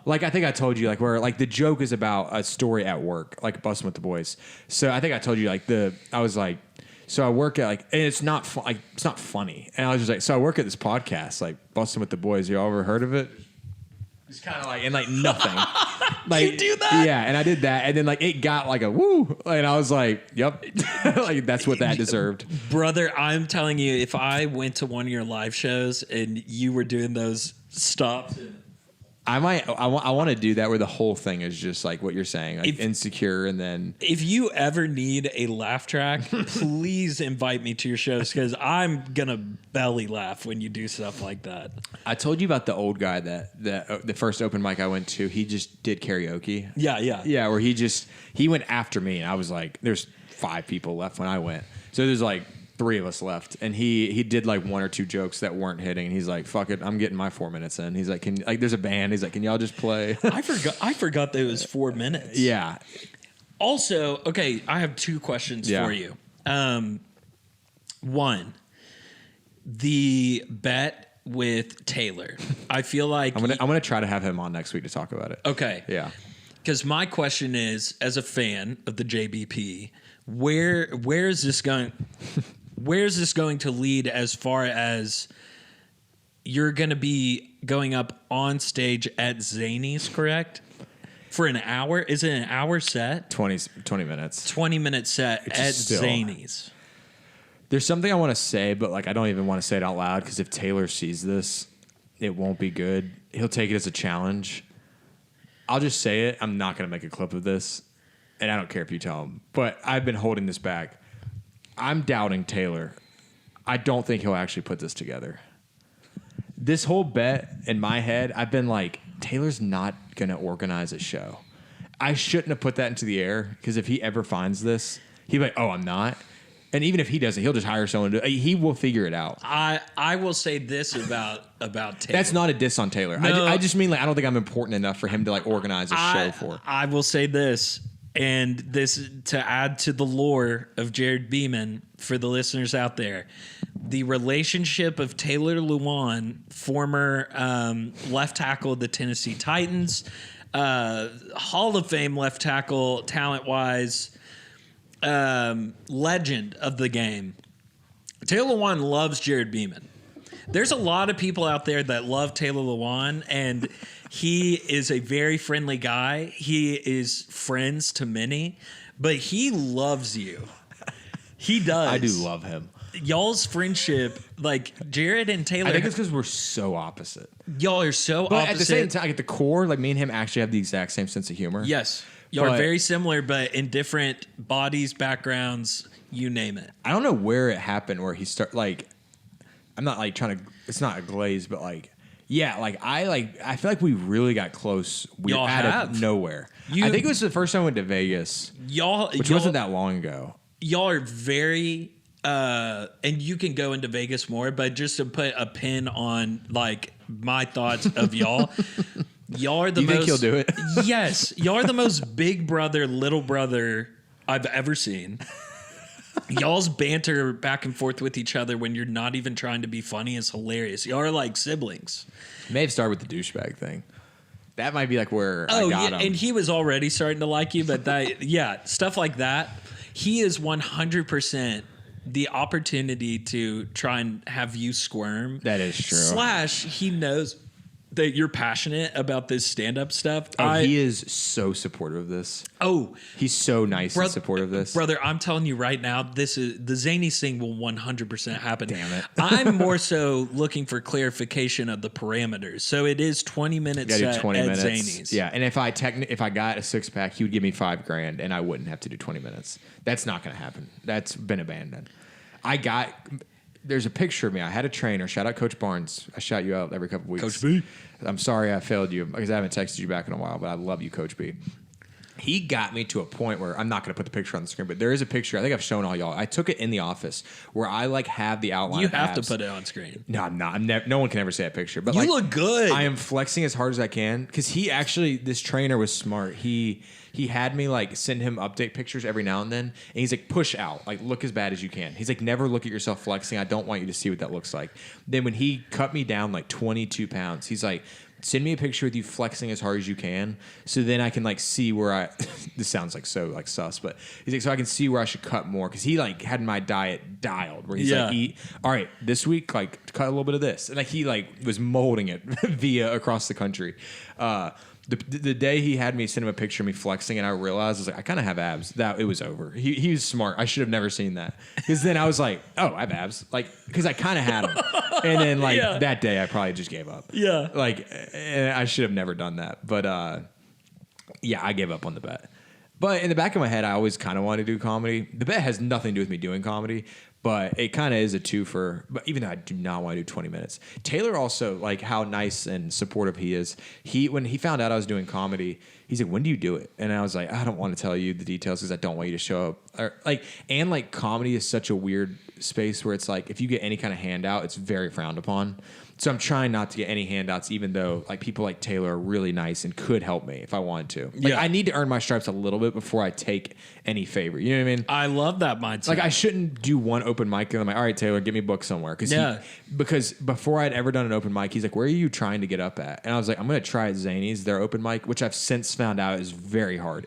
Like, I think I told you, like, where like the joke is about a story at work, like busting with the boys. So I think I told you, like, I was like, so I work at like, and it's not it's not funny. And I was just like, so I work at this podcast, like busting with the boys. You all ever heard of it? It's kind of like, and like nothing. Like, you do that? Yeah, and I did that, and then like it got like a woo, and I was like, yep, like that's what that deserved. Brother, I'm telling you, if I went to one of your live shows and you were doing those stops, I want to do that where the whole thing is just like what you're saying, like insecure, and then if you ever need a laugh track, please invite me to your shows, because I'm gonna belly laugh when you do stuff like that. I told you about the old guy that the first open mic I went to. He just did karaoke. Yeah. Where he went after me, and I was like, there's 5 people left when I went, so there's like 3 of us left, and he did like 1 or 2 jokes that weren't hitting, and he's like, fuck it, I'm getting my 4 minutes in. He's like, there's a band, he's like, can y'all just play? I forgot that it was 4 minutes. Yeah. Also, okay, I have 2 questions for you. One, the bet with Taylor. I feel like I'm gonna try to have him on next week to talk about it. Okay. Yeah. Because my question is, as a fan of the JBP, where is this going? Where is this going to lead as far as you're going to be going up on stage at Zany's, correct? For an hour? Is it an hour set? 20 minutes. 20-minute set at Zany's. There's something I want to say, but like I don't even want to say it out loud because if Taylor sees this, it won't be good. He'll take it as a challenge. I'll just say it. I'm not going to make a clip of this, and I don't care if you tell him. But I've been holding this back. I'm doubting Taylor. I don't think he'll actually put this together. This whole bet in my head, I've been like, Taylor's not going to organize a show. I shouldn't have put that into the air because if he ever finds this, he'd be like, oh, I'm not. And even if he doesn't, he'll just hire someone to. He will figure it out. I will say this about Taylor. That's not a diss on Taylor. No, I just mean like I don't think I'm important enough for him to like organize a show for. I will say this, and this to add to the lore of Jarod Beeman for the listeners out there. The relationship of Taylor Lewan, former left tackle of the Tennessee Titans, Hall of Fame left tackle, talent-wise, legend of the game. Taylor Lewan loves Jarod Beeman. There's a lot of people out there that love Taylor Lewan, and he is a very friendly guy. He is friends to many, but he loves you. He does. I do love him. Y'all's friendship, like Jarod and Taylor. I think it's because we're so opposite. Y'all are so but opposite. At the same time, at the core, like me and him actually have the exact same sense of humor. Yes. Y'all are very similar, but in different bodies, backgrounds, you name it. I don't know where it happened where he like I'm not like trying to it's not a glaze, but like yeah, I feel like we really got close Y'all out have. of nowhere. I think it was the first time I went to Vegas. Which wasn't that long ago. Y'all are very and you can go into Vegas more, but just to put a pin on like my thoughts of y'all. Y'all are the most. You think he'll do it? Yes, y'all are the most big brother, little brother I've ever seen. Y'all's banter back and forth with each other when you're not even trying to be funny is hilarious. Y'all are like siblings. May have started with the douchebag thing. That might be like where I got him. And he was already starting to like you, but that stuff like that. He is 100% the opportunity to try and have you squirm. That is true. / he knows that you're passionate about this stand-up stuff. He is so supportive of this. Oh, he's so nice and supportive of this. Brother, I'm telling you right now, this is the Zany's thing will 100% happen. Damn it. I'm more so looking for clarification of the parameters. So it is 20 minutes at 20 minutes. Zany's. Yeah, and if I got a 6-pack, he would give me $5,000 and I wouldn't have to do 20 minutes. That's not going to happen. That's been abandoned. There's a picture of me. I had a trainer. Shout out Coach Barnes. I shout you out every couple of weeks. Coach B. I'm sorry I failed you because I haven't texted you back in a while, but I love you, Coach B. He got me to a point where I'm not going to put the picture on the screen, but there is a picture. I think I've shown all y'all. I took it in the office where I like have the outline. You of have abs. to put it on screen. No, I'm not. No one can ever say that picture. But you look good. I am flexing as hard as I can because this trainer was smart. He had me like send him update pictures every now and then, and he's like, push out, like look as bad as you can. He's like, never look at yourself flexing. I don't want you to see what that looks like. Then when he cut me down like 22 pounds, he's like, send me a picture with you flexing as hard as you can, so then I can like see where I. This sounds like so like sus, but he's like, so I can see where I should cut more because he like had my diet dialed. Where he's like, eat all right this week, like cut a little bit of this, and like he like was molding it via across the country. The day he had me send him a picture of me flexing, and I realized I was like, I kind of have abs. That it was over. He was smart. I should have never seen that because then I was like, oh, I have abs, like because I kind of had them, and then like that day I probably just gave up. Yeah, like and I should have never done that, but yeah, I gave up on the bet. But in the back of my head, I always kind of wanted to do comedy. The bet has nothing to do with me doing comedy, but it kind of is a twofer. But even though I do not want to do 20 minutes, Taylor also, like how nice and supportive he is. When he found out I was doing comedy, he's like, "When do you do it?" And I was like, "I don't want to tell you the details because I don't want you to show up." And comedy is such a weird space where it's like if you get any kind of handout, it's very frowned upon. So I'm trying not to get any handouts, even though like people like Taylor are really nice and could help me if I wanted to. Like I need to earn my stripes a little bit before I take any favor. You know what I mean? I love that mindset. Like I shouldn't do one open mic and I'm like, all right, Taylor, get me booked somewhere. Because before I'd ever done an open mic, he's like, where are you trying to get up at? And I was like, I'm going to try at Zany's, their open mic, which I've since found out is very hard.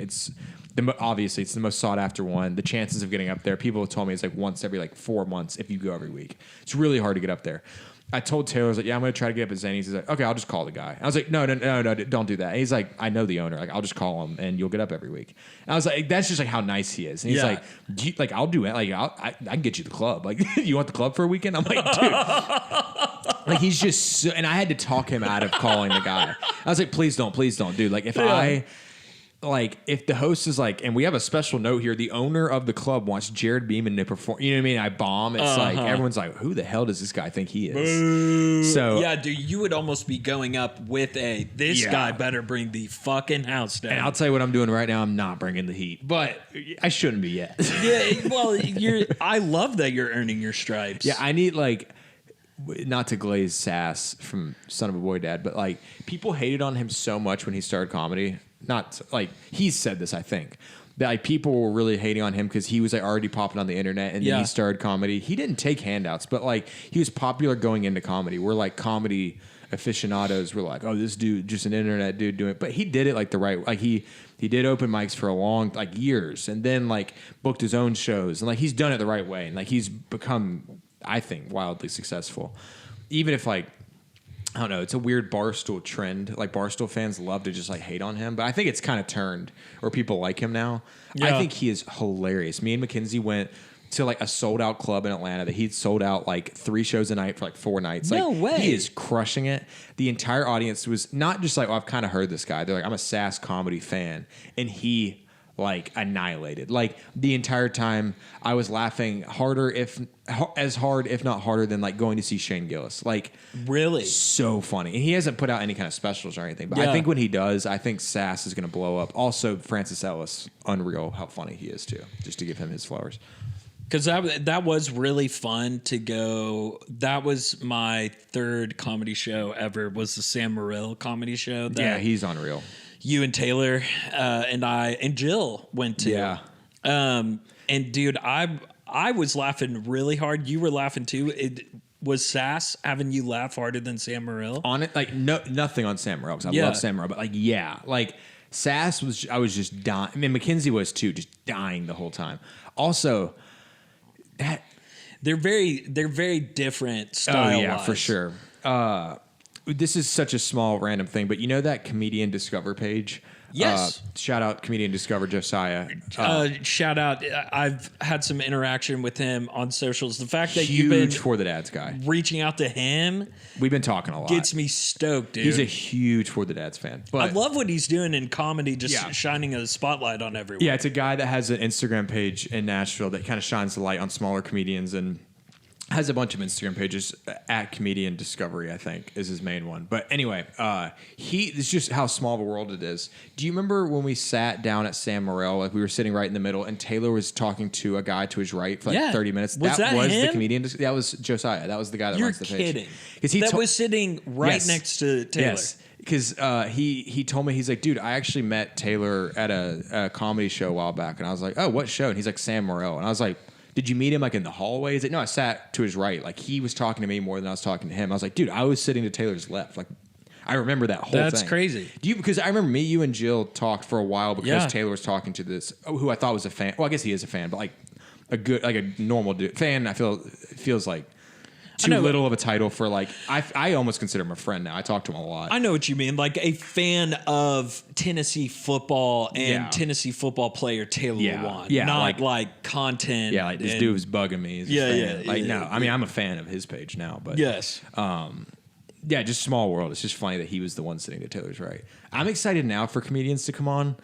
Obviously, it's the most sought after one. The chances of getting up there, people have told me it's like once every like 4 months if you go every week. It's really hard to get up there. I told Taylor, I was like, yeah, I'm going to try to get up at Zany's. He's like, okay, I'll just call the guy. And I was like, no, don't do that. And he's like, I know the owner. Like, I'll just call him and you'll get up every week. And I was like, that's just like how nice he is. And he's like, I'll do it. Like, I can get you the club. Like, you want the club for a weekend? I'm like, dude. Like, he's just so, and I had to talk him out of calling the guy. I was like, please don't, dude. Like, if the host is like, and we have a special note here, the owner of the club wants Jarod Beeman to perform. You know what I mean? I bomb. It's like everyone's like, who the hell does this guy think he is? Boo. So yeah, dude, you would almost be going up with this guy better bring the fucking house down. And I'll tell you what I'm doing right now. I'm not bringing the heat, but I shouldn't be yet. Yeah, well, I love that you're earning your stripes. Yeah, I need like. Not to glaze Sass from Son of a Boy Dad, but like people hated on him so much when he started comedy. Not like he's said this, I think, that like people were really hating on him because he was like already popping on the internet and then he started comedy. He didn't take handouts, but like he was popular going into comedy. We're like comedy aficionados. We're like, oh, this dude, just an internet dude doing it, but he did it like the right. Like he did open mics for a long like years, and then like booked his own shows, and like he's done it the right way, and like he's become, I think, wildly successful. Even if like, I don't know, it's a weird Barstool trend. Like Barstool fans love to just like hate on him, but I think it's kind of turned where people like him now. Yeah. I think he is hilarious. Me and Mackenzie went to like a sold out club in Atlanta that he'd sold out like 3 shows a night for like 4 nights. No like, way. He is crushing it. The entire audience was not just like, oh, I've kind of heard this guy. They're like, I'm a Sass comedy fan. And he like annihilated. Like the entire time I was laughing harder, if not harder than like going to see Shane Gillis. Like really so funny. And he hasn't put out any kind of specials or anything, but I think when he does, I think Sass is going to blow up. Also Francis Ellis, unreal how funny he is too, just to give him his flowers. Because that was really fun to go. That was my 3rd comedy show ever, was the Sam Morril comedy show. Yeah, he's unreal. You and Taylor and I and Jill went to. Yeah. And dude, I was laughing really hard. You were laughing too. Was Sass having you laugh harder than Sam Morril? On it, like nothing on Sam Morril, because I love Sam Morril, but like Sass was, I was just dying. I mean, Mackenzie was too, just dying the whole time. Also, they're very different style. Oh yeah, for sure. This is such a small random thing, but you know that Comedian Discover page? Yes. Shout out Comedian Discover Josiah. Shout out. I've had some interaction with him on socials. The fact that huge you've been For the Dads guy, reaching out to him, we've been talking a lot, gets me stoked, dude. He's a huge For the Dads fan. But I love what he's doing in comedy, just shining a spotlight on everyone. Yeah, it's a guy that has an Instagram page in Nashville that kind of shines the light on smaller comedians and has a bunch of Instagram pages. At Comedian Discovery, I think, is his main one. But anyway, it's just how small of a world it is. Do you remember when we sat down at Sam Morril? Like we were sitting right in the middle, and Taylor was talking to a guy to his right for like 30 minutes. Was that was him? The comedian. That was Josiah. That was the guy that runs the page. You're kidding? Because he was sitting right next to Taylor. Yes. Because he told me, he's like, dude, I actually met Taylor at a comedy show a while back, and I was like, oh, what show? And he's like, Sam Morril, and I was like, did you meet him like in the hallway? He's like, no, I sat to his right. Like he was talking to me more than I was talking to him. I was like, dude, I was sitting to Taylor's left. Like I remember that whole thing. That's crazy. Because I remember you and Jill talked for a while because Taylor was talking to this, who I thought was a fan. Well, I guess he is a fan, but like a good, like a normal dude. Fan, I feel, it feels like too little of a title for like, I almost consider him a friend now. I talk to him a lot. I know what you mean. Like a fan of Tennessee football and Tennessee football player Taylor Lewan. Yeah. Not like content. Yeah, like this dude was bugging me. I mean, I'm a fan of his page now, but yes. Yeah, just small world. It's just funny that he was the one sitting to Taylor's right. I'm excited now for comedians to come on.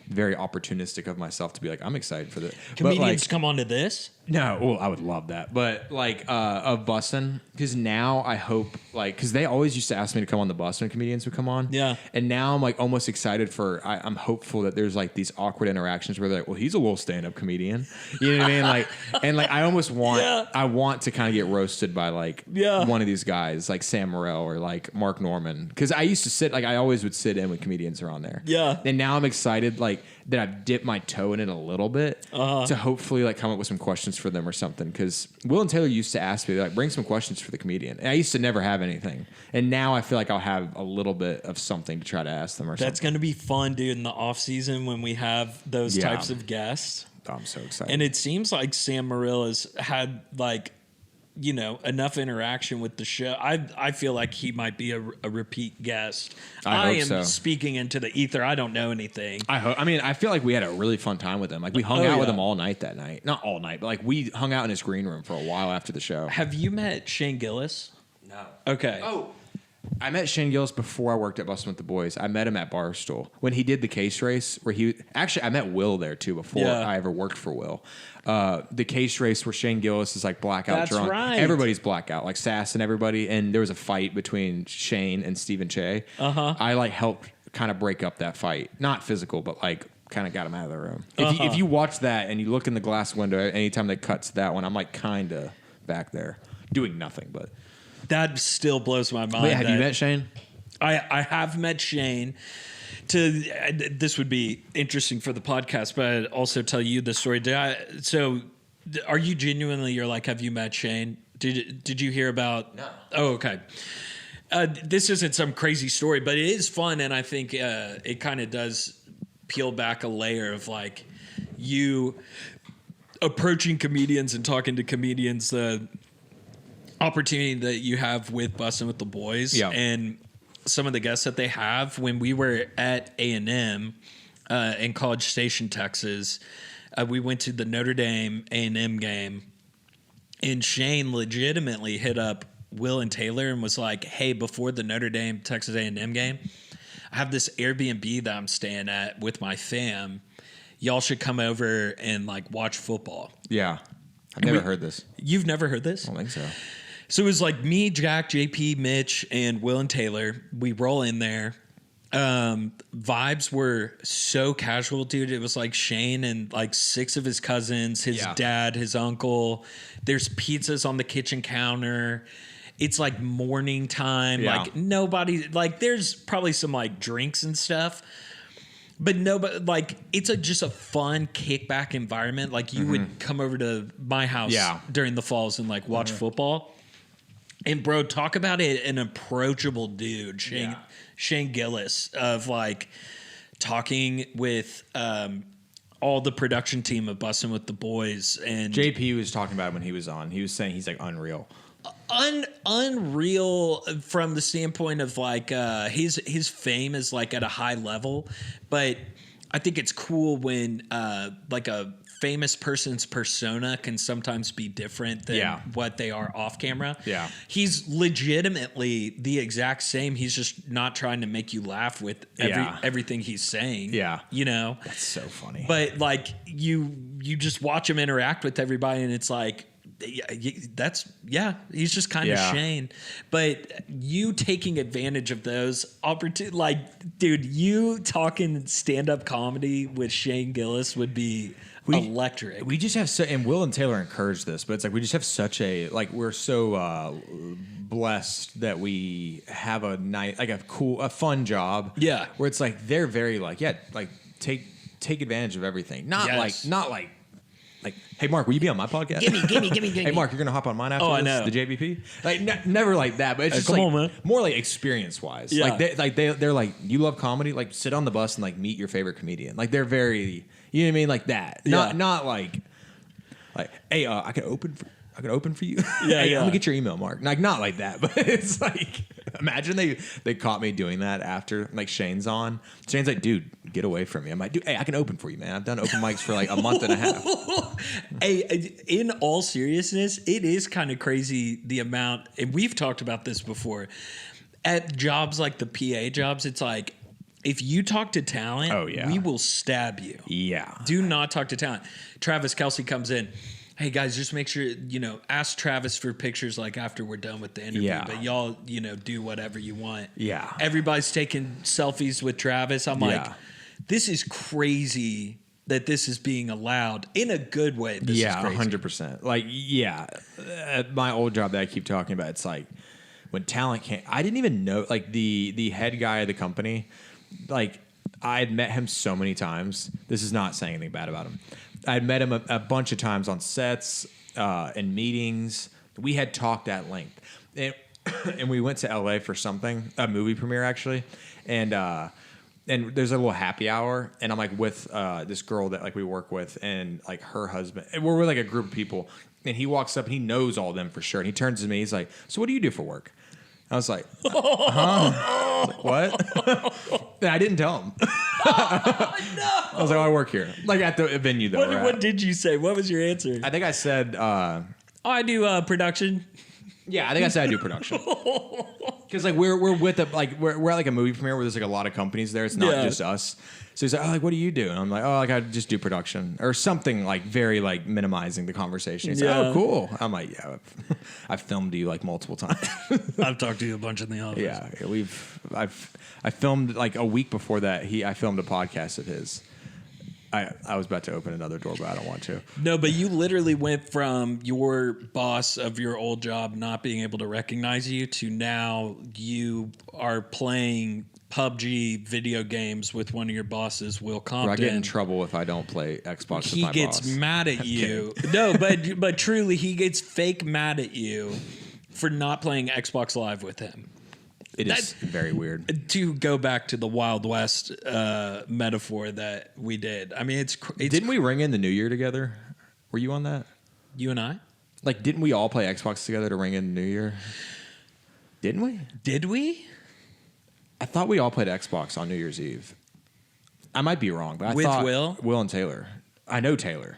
Very opportunistic of myself to be like, I'm excited for this. Comedians come on to this? No, well, I would love that, but like of bussin', because now I hope like because they always used to ask me to come on the bus when comedians would come on, Yeah. and now I'm like almost excited for I'm hopeful that there's like these awkward interactions where they're like, well, he's a little stand-up comedian, you know what I mean? Like, and like I almost want I want to kind of get roasted by like one of these guys like Sam Morril or like Mark Norman, because I used to sit like I always would sit in when comedians are on there, and now I'm excited like that I've dipped my toe in it a little bit to hopefully like come up with some questions for them or something, because Will and Taylor used to ask me like bring some questions for the comedian, and I used to never have anything, and now I feel like I'll have a little bit of something to try to ask them or something. That's going to be fun, dude, in the off season when we have those types of guests. I'm so excited. And it seems like Sam Morril has had like, you know, enough interaction with the show. I feel like he might be a repeat guest. I am so. Speaking into the ether. I don't know anything. I mean, I feel like we had a really fun time with him. Like we hung out with him all night that night. Not all night, but like we hung out in his green room for a while after the show. Have you met Shane Gillis? No. Okay. Oh. I met Shane Gillis before I worked at Bustin' with the Boys. I met him at Barstool when he did the case race where I met Will there too before I ever worked for Will. The case race where Shane Gillis is like blackout That's drunk. right. Everybody's blackout, like Sass and everybody. And there was a fight between Shane and Stephen Che. I like helped kind of break up that fight. Not physical, but like kind of got him out of the room. If you watch that and you look in the glass window, anytime they cut to that one, I'm like kind of back there doing nothing, but... That still blows my mind. Wait, have you met Shane? I have met Shane. This would be interesting for the podcast, but I'd also tell you the story. So are you genuinely, you're like, have you met Shane? Did you hear about? No. Oh, okay. This isn't some crazy story, but it is fun. And I think it kind of does peel back a layer of like you approaching comedians and talking to comedians, opportunity that you have with Bustin' with the Boys and some of the guests that they have. When we were at A&M in College Station, Texas, we went to the Notre Dame A&M game, and Shane legitimately hit up Will and Taylor and was like, hey, before the Notre Dame Texas A&M game, I have this Airbnb that I'm staying at with my fam. Y'all should come over and like watch football. Yeah. I've never heard this. You've never heard this? I don't think so. So it was like me, Jack, JP, Mitch, and Will and Taylor. We roll in there. Vibes were so casual, dude. It was like Shane and like 6 of his cousins, his dad, his uncle. There's pizzas on the kitchen counter. It's like morning time. Like nobody, like there's probably some like drinks and stuff. But nobody, like, it's just a fun kickback environment. Like, you would come over to my house during the falls and, like, watch football. And, bro, talk about an approachable dude, Shane Gillis, of, like, talking with all the production team of Bustin' with the Boys. And JP was talking about it when he was on. He was saying he's, like, unreal. Unreal from the standpoint of like his fame is like at a high level, but I think it's cool when like a famous person's persona can sometimes be different than what they are off camera. Yeah, he's legitimately the exact same. He's just not trying to make you laugh with everything he's saying. Yeah, you know, that's so funny. But like you just watch him interact with everybody, and it's like. He's just kind of Shane, but you taking advantage of those opportunities, like, dude, you talking stand-up comedy with Shane Gillis would be electric. We just have and Will and Taylor encourage this, but it's like we just have such a we're so blessed that we have a nice, like a fun job. Yeah, where it's like they're very take advantage of everything, not like. Like, hey, Mark, will you be on my podcast? Gimme. Hey, Mark, you're going to hop on mine after this? I know. The JBP? Like, never like that, but it's just more like experience-wise. Yeah. They're like, you love comedy? Like, sit on the bus and, like, meet your favorite comedian. Like, they're very, you know what I mean? Like that. Yeah. Not like, hey, I can open for you. Yeah, hey, I'm going to get your email, Mark. Like, not like that, but it's like, imagine they caught me doing that after, like, Shane's on. Shane's like, dude, get away from me. I'm like, dude, hey, I can open for you, man. I've done open mics for, like, a month and a half. Hey, in all seriousness, it is kind of crazy the amount, and we've talked about this before, at jobs like the PA jobs, it's like, if you talk to talent, we will stab you. Yeah. Do not talk to talent. Travis Kelce comes in. Hey guys, just make sure, ask Travis for pictures like after we're done with the interview. Yeah. But y'all, do whatever you want. Yeah. Everybody's taking selfies with Travis. I'm like, this is crazy that this is being allowed in a good way. This is crazy. 100%. Like, at my old job that I keep talking about, it's like when talent can't. I didn't even know, like the head guy of the company, like I had met him so many times. This is not saying anything bad about him. I had met him a bunch of times on sets and meetings. We had talked at length, and we went to LA for something, a movie premiere actually, and there's a little happy hour, and I'm like with this girl that like we work with, and like her husband, and we're with like a group of people, and he walks up and he knows all of them for sure, and he turns to me, he's like, "So what do you do for work?" I was like, huh? Like, what? And I didn't tell him. No. I was like, I work here. Like at the venue, though. What did you say? What was your answer? I think I said... I do production. Yeah, I think I said I do production. Because like we're with we're at like a movie premiere where there's like a lot of companies there. It's not just us. So he's like, "Oh, like what do you do?" And I'm like, "Oh, like I just do production or something," like very like minimizing the conversation. He's like, "Oh, cool." I'm like, "Yeah, I've filmed you like multiple times." I've talked to you a bunch in the office. Yeah, I filmed like a week before that. I filmed a podcast of his. I was about to open another door, but I don't want to. No, but you literally went from your boss of your old job not being able to recognize you to now you are playing PUBG video games with one of your bosses, Will Compton. I get in trouble if I don't play Xbox with my boss. He gets mad at you. No, but truly, he gets fake mad at you for not playing Xbox Live with him. It is very weird. To go back to the Wild West metaphor that we did. I mean, it's didn't we ring in the New Year together? Were you on that? You and I? Like, didn't we all play Xbox together to ring in the New Year? Didn't we? Did we? I thought we all played Xbox on New Year's Eve. I might be wrong, but I with thought Will and Taylor. I know Taylor.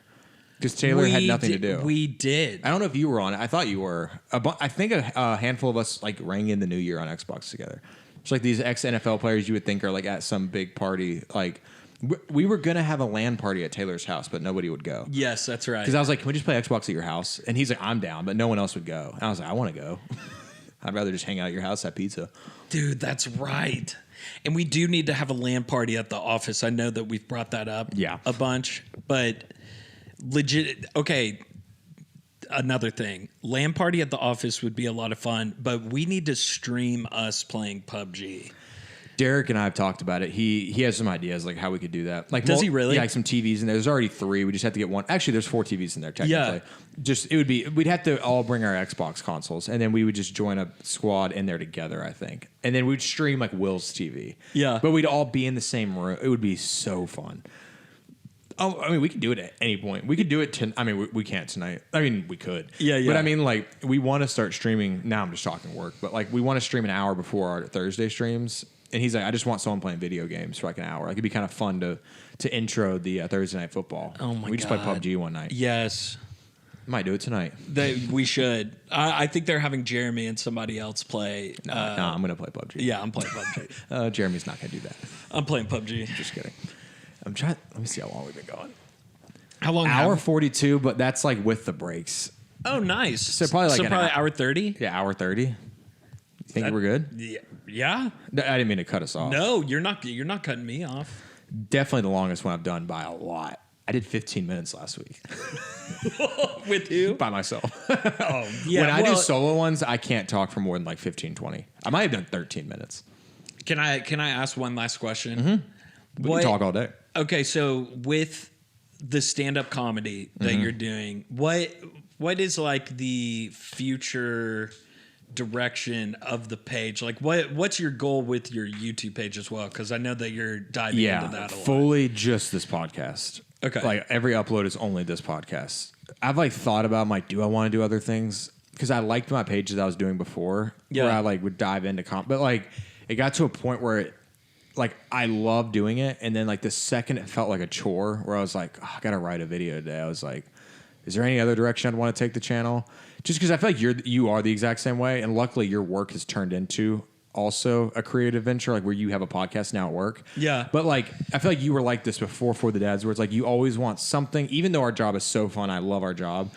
Because Taylor had nothing to do. We did. I don't know if you were on it. I thought you were. I think a handful of us like rang in the New Year on Xbox together. It's like these ex-NFL players you would think are like at some big party. Like we were gonna have a LAN party at Taylor's house, but nobody would go. Yes, that's right. Because I was like, "Can we just play Xbox at your house?" And he's like, "I'm down," but no one else would go. And I was like, "I want to go. I'd rather just hang out at your house, have pizza." Dude, that's right. And we do need to have a LAN party at the office. I know that we've brought that up a bunch, but legit. Okay, another thing. LAN party at the office would be a lot of fun, but we need to stream us playing PUBG. Derek and I have talked about it. He has some ideas like how we could do that. Like, does he really? Yeah, like some TVs in there. There's already 3. We just have to get one. Actually, there's 4 TVs in there technically. Yeah. We'd have to all bring our Xbox consoles, and then we would just join a squad in there together, I think. And then we'd stream like Will's TV. Yeah. But we'd all be in the same room. It would be so fun. Oh, I mean, we could do it at any point. We could do it. We can't tonight. I mean, we could. Yeah. But I mean, like, we want to start streaming. Now I'm just talking work, but like, we want to stream an hour before our Thursday streams. And he's like, I just want someone playing video games for like an hour. Like, it'd be kind of fun to intro the Thursday night football. Oh my god, we just play PUBG one night. Yes, might do it tonight. We should. I think they're having Jeremy and somebody else play. No, I'm gonna play PUBG. Yeah, I'm playing PUBG. Jeremy's not gonna do that. I'm playing PUBG. Just kidding. I'm trying. Let me see how long we've been going. How long? Hour 42, but that's like with the breaks. Oh, nice. So probably hour 30. Yeah, hour 30. You think we're good? Yeah. I didn't mean to cut us off. No, you're not. You're not cutting me off. Definitely the longest one I've done by a lot. I did 15 minutes last week. With who? By myself. Oh, yeah. When I do solo ones, I can't talk for more than like 15, 20. I might have done 13 minutes. Can I ask one last question? Mm-hmm. We can talk all day. Okay, so with the stand-up comedy that you're doing, what is like the future direction of the page? Like what's your goal with your YouTube page as well? Because I know that you're diving into that a lot. Fully just this podcast. Okay. Like every upload is only this podcast. I've like thought about, I'm like, do I want to do other things? Because I liked my pages I was doing before. Yeah. Where I like would dive into but like it got to a point where like I love doing it, and then like the second it felt like a chore, where I was like, I gotta write a video today. I was like, is there any other direction I'd want to take the channel? Just because I feel like you are the exact same way, and luckily your work has turned into also a creative venture, like where you have a podcast now at work. Yeah. But like, I feel like you were like this before For the Dads, where it's like you always want something, even though our job is so fun, I love our job.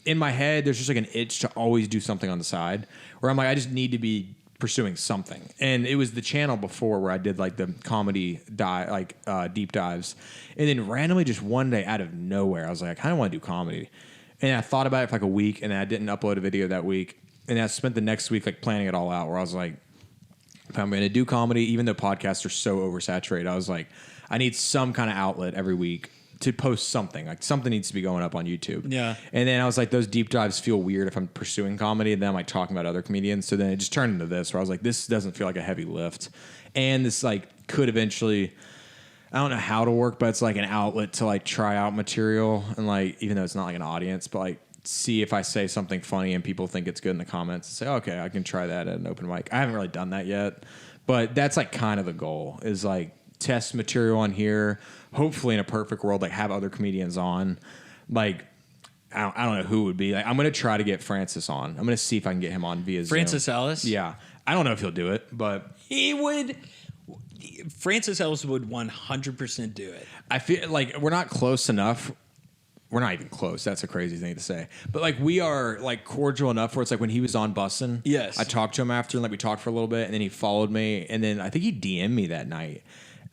In my head, there's just like an itch to always do something on the side where I'm like, I just need to be pursuing something. And it was the channel before where I did like the comedy deep dives. And then randomly just one day out of nowhere, I was like, I kind of want to do comedy. And I thought about it for like a week, and then I didn't upload a video that week. And I spent the next week like planning it all out where I was like, if I'm going to do comedy, even though podcasts are so oversaturated, I was like, I need some kind of outlet every week to post something. Like something needs to be going up on YouTube. Yeah. And then I was like, those deep dives feel weird if I'm pursuing comedy, and then I'm like talking about other comedians. So then it just turned into this where I was like, this doesn't feel like a heavy lift. And this like could eventually, I don't know how to work, but it's like an outlet to like try out material and like, even though it's not like an audience, but like see if I say something funny and people think it's good in the comments and say, okay, I can try that at an open mic. I haven't really done that yet, but that's like kind of the goal is like test material on here. Hopefully in a perfect world, like have other comedians on. Like, I don't know who it would be. Like, I'm going to try to get Francis on. I'm going to see if I can get him on via Zoom. Francis Ellis? Yeah. I don't know if he'll do it, but He would. Francis Ellis would 100% do it. I feel like we're not close enough. We're not even close. That's a crazy thing to say. But like we are like cordial enough where it's like when he was on Bussin', Yes. I talked to him after and like we talked for a little bit, and then he followed me, and then I think he DM'd me that night.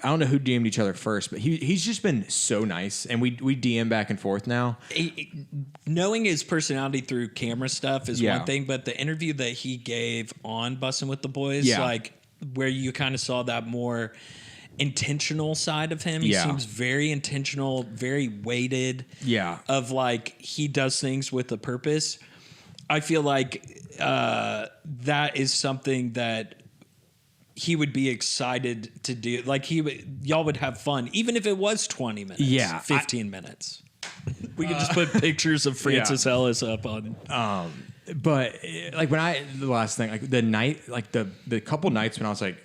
I don't know who DM'd each other first, but he's just been so nice, and we DM back and forth now. Knowing his personality through camera stuff is Yeah. one thing, but the interview that he gave on Bussin' with the Boys, Yeah. like where you kind of saw that more intentional side of him. He Yeah. seems very intentional, very weighted. Yeah. Of like he does things with a purpose. I feel like that is something that he would be excited to do. Like y'all would have fun, even if it was 20 minutes, Yeah, 15 minutes. We could just put pictures of Francis Ellis up on. But like the last thing, like the night, like the couple nights when I was like,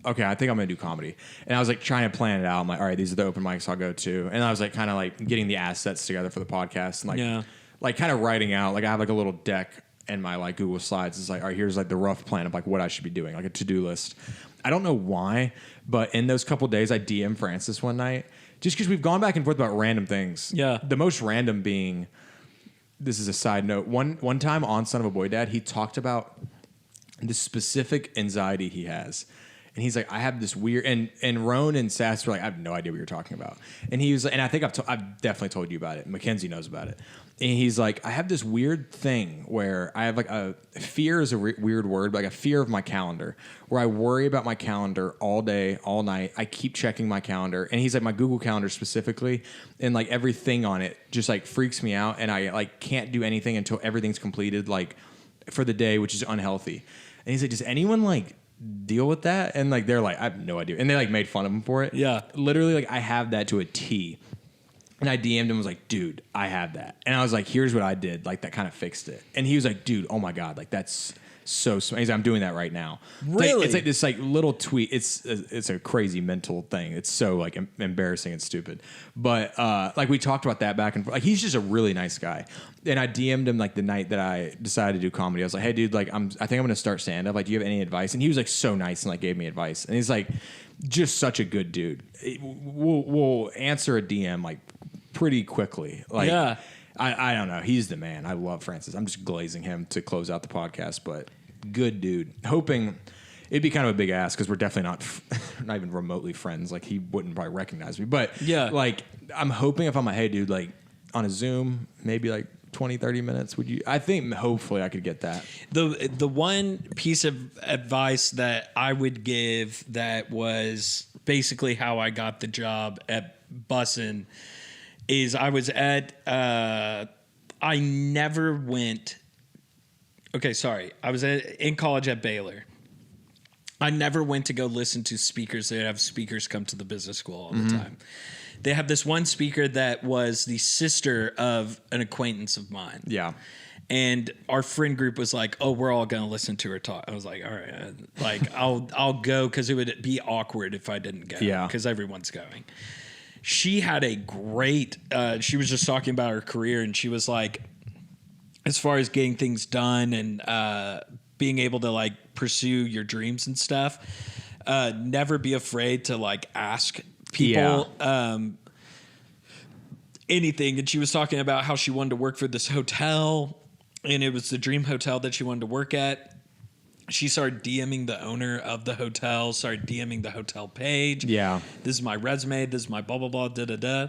okay, I think I'm gonna do comedy, and I was like trying to plan it out. I'm like, all right, these are the open mics I'll go to, and I was like kind of like getting the assets together for the podcast, and like kind of writing out. Like I have like a little deck in my like Google Slides. It's like, all right, here's like the rough plan of like what I should be doing, like a to-do list. I don't know why, but in those couple days, I DM Francis one night just because we've gone back and forth about random things. Yeah, the most random being. This is a side note. One time on Son of a Boy Dad, he talked about the specific anxiety he has. And he's like, I have this weird, and Roan and Sass were like, I have no idea what you're talking about. And he was, and I think I've definitely told you about it. Mackenzie knows about it. And he's like, I have this weird thing where I have like a fear is a weird word, but like a fear of my calendar, where I worry about my calendar all day, all night. I keep checking my calendar, and he's like, my Google Calendar specifically, and like everything on it just like freaks me out, and I like can't do anything until everything's completed, like for the day, which is unhealthy. And he's like, does anyone like deal with that? And like they're like, I have no idea, and they like made fun of him for it. Yeah, literally, like I have that to a T. And I DM'd him and was like, dude, I have that. And I was like, here's what I did. Like, that kind of fixed it. And he was like, dude, oh my God, like that's so smart. He's like, I'm doing that right now. Really? It's like this like little tweet. It's a crazy mental thing. It's so like embarrassing and stupid. But like we talked about that back and forth. Like he's just a really nice guy. And I DM'd him like the night that I decided to do comedy. I was like, hey dude, like I think I'm gonna start stand up. Like, do you have any advice? And he was like so nice and like gave me advice. And he's like just such a good dude. We'll answer a DM like pretty quickly. Like, yeah. I don't know. He's the man. I love Francis. I'm just glazing him to close out the podcast, but good dude. Hoping it'd be kind of a big ask because we're definitely not even remotely friends. Like he wouldn't probably recognize me, but yeah, like I'm hoping if I'm like, hey dude, like on a Zoom, maybe like 20, 30 minutes. Would you? I think hopefully I could get that. The one piece of advice that I would give that was basically how I got the job at Bussin' is I was at I never went. Okay, sorry. I was in college at Baylor. I never went to go listen to speakers. They have speakers come to the business school all the time. They have this one speaker that was the sister of an acquaintance of mine. Yeah. And our friend group was like, "Oh, we're all going to listen to her talk." I was like, "All right, like I'll go because it would be awkward if I didn't go. Yeah, because everyone's going." She had a great. She was just talking about her career, and she was like, as far as getting things done and being able to like pursue your dreams and stuff. Never be afraid to like ask people anything. And she was talking about how she wanted to work for this hotel, and it was the dream hotel that she wanted to work at. She started DMing the owner of the hotel, started DMing the hotel page. Yeah. This is my resume. This is my blah, blah, blah, da, da, da.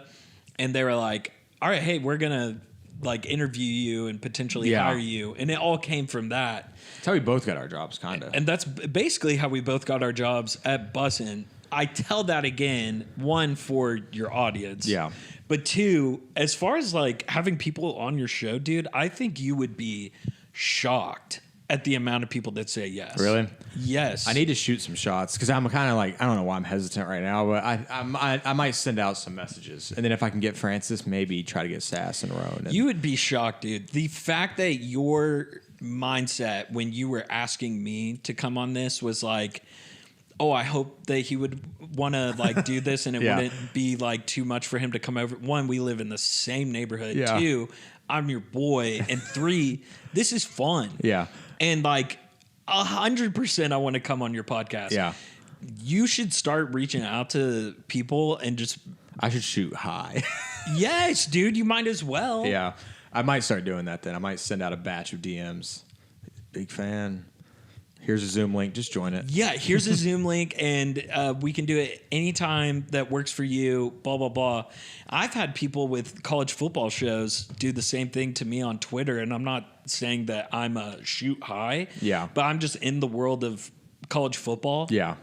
And they were like, all right, hey, we're going to like interview you and potentially hire you. And it all came from that. That's how we both got our jobs, kind of. And that's basically how we both got our jobs at Bussin'. I tell that again, one, for your audience. Yeah. But two, as far as like having people on your show, dude, I think you would be shocked at the amount of people that say yes. Really? Yes. I need to shoot some shots because I'm kind of like, I don't know why I'm hesitant right now, but I might send out some messages. And then if I can get Francis, maybe try to get Sass and Roan. You would be shocked, dude. The fact that your mindset when you were asking me to come on this was like, oh, I hope that he would want to like do this and it wouldn't be like too much for him to come over. One, we live in the same neighborhood. Yeah. Two, I'm your boy. And three, this is fun. Yeah. And like 100% I want to come on your podcast. Yeah. You should start reaching out to people and just. I should shoot high. Yes, dude, you might as well. Yeah. I might start doing that then. I might send out a batch of DMs. Big fan. Here's a Zoom link. Just join it. Yeah, here's a Zoom link, and we can do it anytime that works for you, blah, blah, blah. I've had people with college football shows do the same thing to me on Twitter, and I'm not saying that I'm a shoot high. Yeah. But I'm just in the world of college football. Yeah.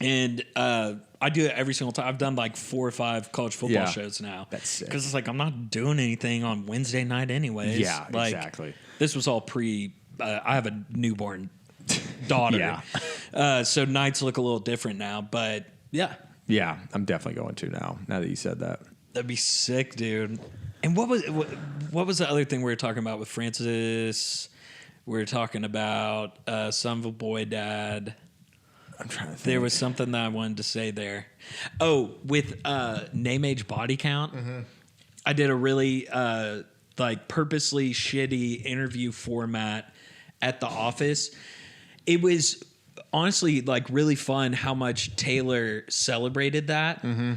And I do it every single time. I've done like 4 or 5 college football shows now. That's sick. Because it's like I'm not doing anything on Wednesday night anyways. Yeah, like, exactly. This was all I have a newborn daughter. So nights look a little different now, but yeah. Yeah, I'm definitely going to now that you said that. That'd be sick, dude. And what was the other thing we were talking about with Francis? We were talking about Son of a Boy Dad. I'm trying to think. There was something that I wanted to say there. Oh, with name, age, body count. Mm-hmm. I did a really like purposely shitty interview format at the office. It was honestly like really fun how much Taylor celebrated that. Mm-hmm.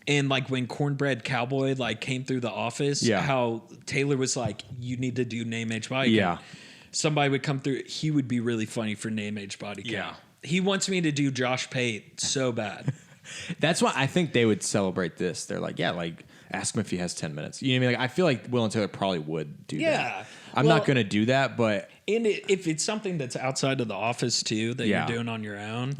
And like when Cornbread Cowboy like came through the office, how Taylor was like, you need to do name, age, body count. Somebody would come through. He would be really funny for name, age, body count. Yeah. He wants me to do Josh Pate so bad. That's why I think they would celebrate this. They're like, ask him if he has 10 minutes. You know what I mean? Like, I feel like Will and Taylor probably would do that. I'm not going to do that, but... And if it's something that's outside of the office, too, that you're doing on your own,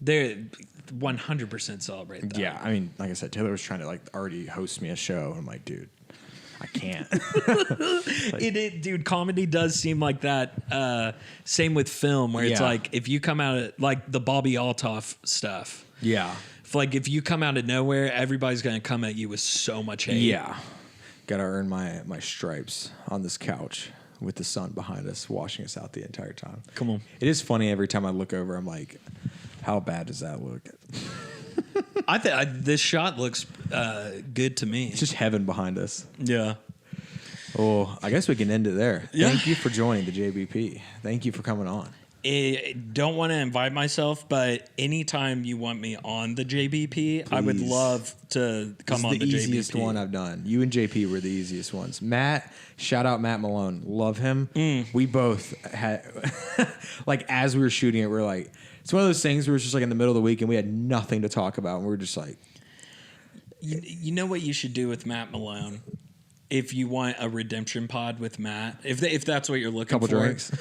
they're 100% celebrate that. Yeah, I mean, like I said, Taylor was trying to, like, already host me a show. I'm like, dude, I can't. Dude, comedy does seem like that. Same with film, where it's like, if you come out of, like, the Bobby Altoff stuff. Yeah. If you come out of nowhere, everybody's going to come at you with so much hate. Yeah. Got to earn my stripes on this couch with the sun behind us, washing us out the entire time. Come on. It is funny every time I look over, I'm like, how bad does that look? I think this shot looks good to me. It's just heaven behind us. Yeah. Oh, I guess we can end it there. Yeah. Thank you for joining the JBP. Thank you for coming on. Don't want to invite myself, but anytime you want me on the JBP, please. I would love to come on the JBP. This is the easiest one I've done. You and JP were the easiest ones. Matt, shout out Matt Malone. Love him. We both had, like, as we were shooting it, we were like, it's one of those things where it's just like in the middle of the week and we had nothing to talk about. And we were just like. You know what you should do with Matt Malone? If you want a redemption pod with Matt, if that's what you're looking for. Couple drinks.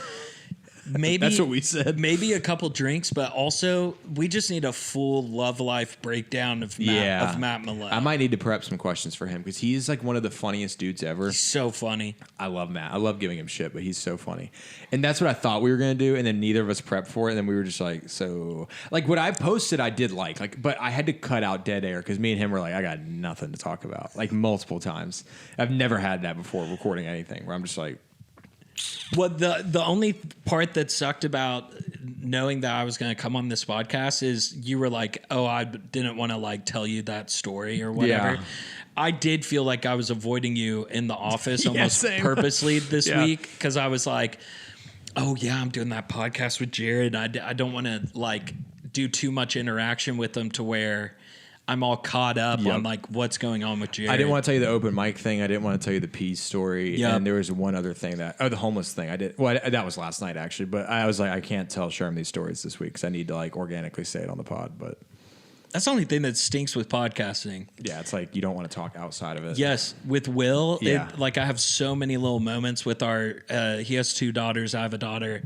Maybe that's what we said. Maybe a couple drinks, but also we just need a full love life breakdown of Matt Malone. I might need to prep some questions for him because he's like one of the funniest dudes ever. He's so funny. I love Matt. I love giving him shit, but he's so funny. And that's what I thought we were gonna do, and then neither of us prepped for it, and then we were just like, so like what I posted, I did like, but I had to cut out dead air because me and him were like, I got nothing to talk about, like multiple times. I've never had that before recording anything where I'm just like. Well, the only part that sucked about knowing that I was going to come on this podcast is you were like, oh, I didn't want to like tell you that story or whatever. Yeah. I did feel like I was avoiding you in the office almost purposely this week because I was like, Oh yeah, I'm doing that podcast with Jarod. I don't want to like do too much interaction with him to where I'm all caught up on like what's going on with Jarod. I didn't want to tell you the open mic thing. I didn't want to tell you the peas story. And there was one other thing the homeless thing. That was last night actually. But I was like, I can't tell Sherman these stories this week because I need to like organically say it on the pod. But that's the only thing that stinks with podcasting. Yeah, it's like you don't want to talk outside of it. Yes, with Will, I have so many little moments with our. He has 2 daughters. I have a daughter.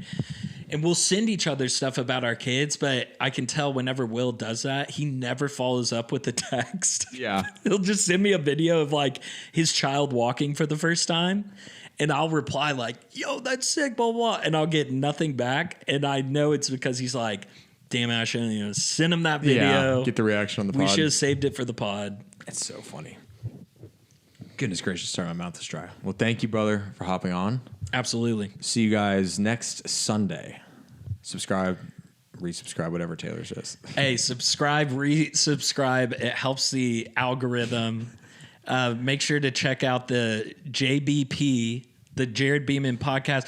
And we'll send each other stuff about our kids, but I can tell whenever Will does that, he never follows up with the text. Yeah. He'll just send me a video of like his child walking for the first time, and I'll reply like, yo, that's sick, blah, blah, and I'll get nothing back. And I know it's because he's like, damn it, I shouldn't send him that video. Yeah, get the reaction on the pod. We should have saved it for the pod. It's so funny. Goodness gracious, sorry, my mouth is dry. Well, thank you, brother, for hopping on. Absolutely. See you guys next Sunday. Subscribe, resubscribe, whatever Taylor says. Hey, subscribe, resubscribe. It helps the algorithm. Make sure to check out the JBP, the Jarod Beeman podcast.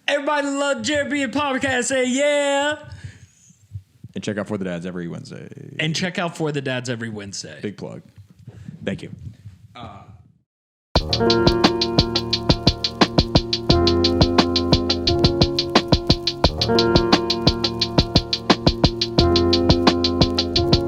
Everybody love Jarod Beeman podcast. Say yeah. And check out For the Dads every Wednesday. Big plug. Thank you.